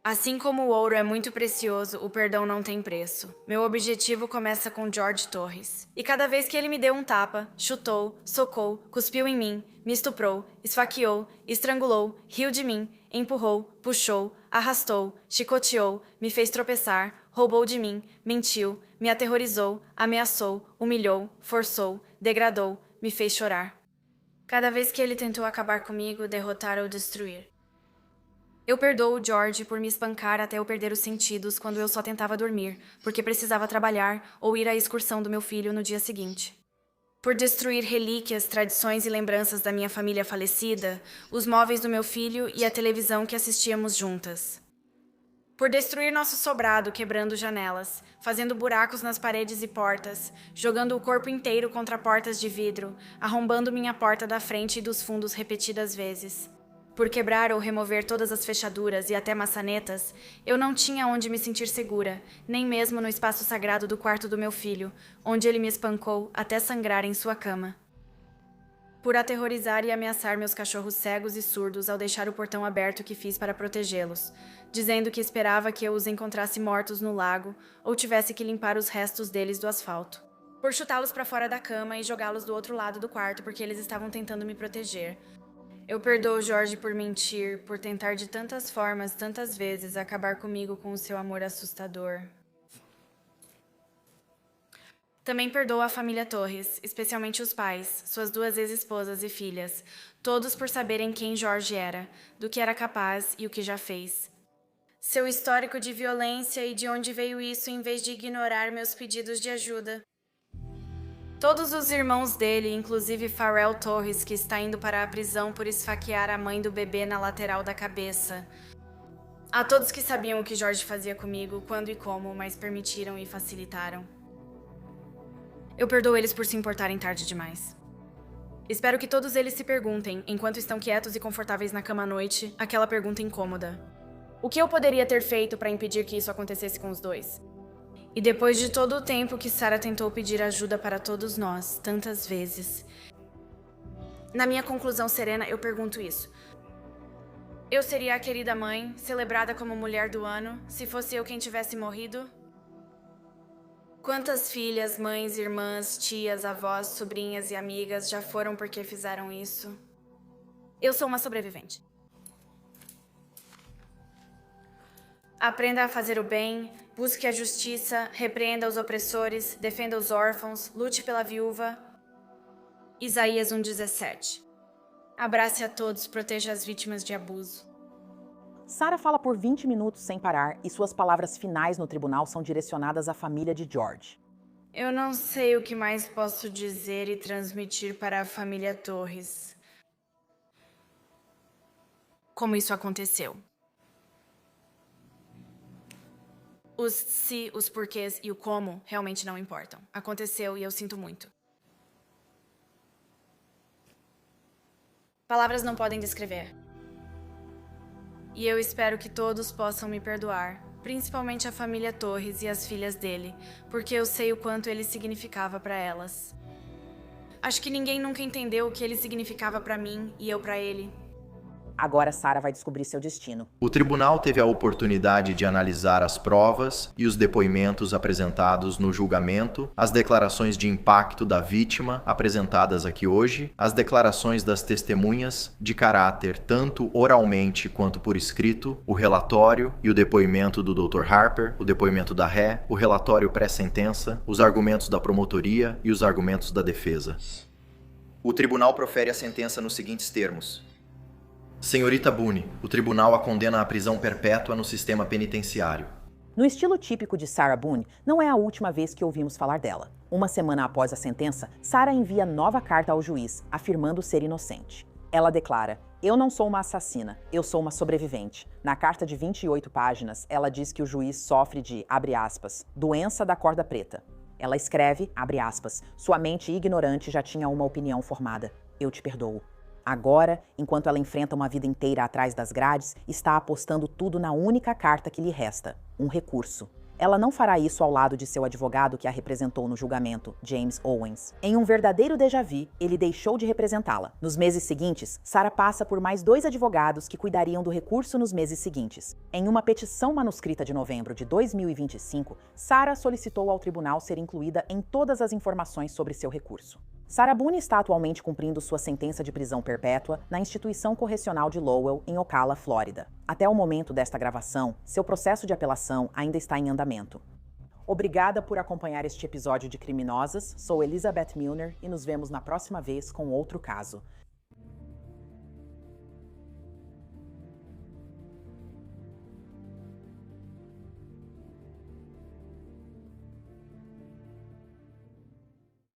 Assim como o ouro é muito precioso, o perdão não tem preço. Meu objetivo começa com George Torres. E cada vez que ele me deu um tapa, chutou, socou, cuspiu em mim, me estuprou, esfaqueou, estrangulou, riu de mim, empurrou, puxou, arrastou, chicoteou, me fez tropeçar, roubou de mim, mentiu, me aterrorizou, ameaçou, humilhou, forçou, degradou, me fez chorar. Cada vez que ele tentou acabar comigo, derrotar ou destruir. Eu perdoo o George por me espancar até eu perder os sentidos quando eu só tentava dormir, porque precisava trabalhar ou ir à excursão do meu filho no dia seguinte. Por destruir relíquias, tradições e lembranças da minha família falecida, os móveis do meu filho e a televisão que assistíamos juntas. Por destruir nosso sobrado quebrando janelas, fazendo buracos nas paredes e portas, jogando o corpo inteiro contra portas de vidro, arrombando minha porta da frente e dos fundos repetidas vezes. Por quebrar ou remover todas as fechaduras e até maçanetas, eu não tinha onde me sentir segura, nem mesmo no espaço sagrado do quarto do meu filho, onde ele me espancou até sangrar em sua cama. Por aterrorizar e ameaçar meus cachorros cegos e surdos ao deixar o portão aberto que fiz para protegê-los, dizendo que esperava que eu os encontrasse mortos no lago ou tivesse que limpar os restos deles do asfalto. Por chutá-los para fora da cama e jogá-los do outro lado do quarto porque eles estavam tentando me proteger. Eu perdoo Jorge por mentir, por tentar de tantas formas, tantas vezes, acabar comigo com o seu amor assustador. Também perdoo a família Torres, especialmente os pais, suas 2 ex-esposas e filhas, todos por saberem quem Jorge era, do que era capaz e o que já fez. Seu histórico de violência e de onde veio isso em vez de ignorar meus pedidos de ajuda. Todos os irmãos dele, inclusive Pharrell Torres, que está indo para a prisão por esfaquear a mãe do bebê na lateral da cabeça. A todos que sabiam o que George fazia comigo, quando e como, mas permitiram e facilitaram. Eu perdoo eles por se importarem tarde demais. Espero que todos eles se perguntem, enquanto estão quietos e confortáveis na cama à noite, aquela pergunta incômoda. O que eu poderia ter feito para impedir que isso acontecesse com os dois? E depois de todo o tempo que Sarah tentou pedir ajuda para todos nós, tantas vezes, na minha conclusão serena, eu pergunto isso. Eu seria a querida mãe, celebrada como mulher do ano, se fosse eu quem tivesse morrido? Quantas filhas, mães, irmãs, tias, avós, sobrinhas e amigas já foram porque fizeram isso? Eu sou uma sobrevivente. Aprenda a fazer o bem, busque a justiça, repreenda os opressores, defenda os órfãos, lute pela viúva. Isaías 1:17. Abrace a todos, proteja as vítimas de abuso. Sarah fala por 20 minutos sem parar e suas palavras finais no tribunal são direcionadas à família de George. Eu não sei o que mais posso dizer e transmitir para a família Torres. Como isso aconteceu. Os se, os porquês e o como realmente não importam. Aconteceu e eu sinto muito. Palavras não podem descrever. E eu espero que todos possam me perdoar, principalmente a família Torres e as filhas dele, porque eu sei o quanto ele significava para elas. Acho que ninguém nunca entendeu o que ele significava para mim e eu para ele. Agora Sarah vai descobrir seu destino. O tribunal teve a oportunidade de analisar as provas e os depoimentos apresentados no julgamento, as declarações de impacto da vítima apresentadas aqui hoje, as declarações das testemunhas de caráter tanto oralmente quanto por escrito, o relatório e o depoimento do Dr. Harper, o depoimento da ré, o relatório pré-sentença, os argumentos da promotoria e os argumentos da defesa. O tribunal profere a sentença nos seguintes termos. Senhorita Boone, o tribunal a condena à prisão perpétua no sistema penitenciário. No estilo típico de Sarah Boone, não é a última vez que ouvimos falar dela. Uma semana após a sentença, Sarah envia nova carta ao juiz, afirmando ser inocente. Ela declara: "Eu não sou uma assassina, eu sou uma sobrevivente." Na carta de 28 páginas, ela diz que o juiz sofre de, abre aspas, doença da corda preta. Ela escreve, abre aspas, sua mente ignorante já tinha uma opinião formada. Eu te perdoo. Agora, enquanto ela enfrenta uma vida inteira atrás das grades, está apostando tudo na única carta que lhe resta, um recurso. Ela não fará isso ao lado de seu advogado que a representou no julgamento, James Owens. Em um verdadeiro déjà-vu, ele deixou de representá-la. Nos meses seguintes, Sarah passa por mais 2 advogados que cuidariam do recurso nos meses seguintes. Em uma petição manuscrita de novembro de 2025, Sarah solicitou ao tribunal ser incluída em todas as informações sobre seu recurso. Sarah Boone está atualmente cumprindo sua sentença de prisão perpétua na instituição correcional de Lowell, em Ocala, Flórida. Até o momento desta gravação, seu processo de apelação ainda está em andamento. Obrigada por acompanhar este episódio de Criminosas. Sou Elizabeth Milner e nos vemos na próxima vez com outro caso.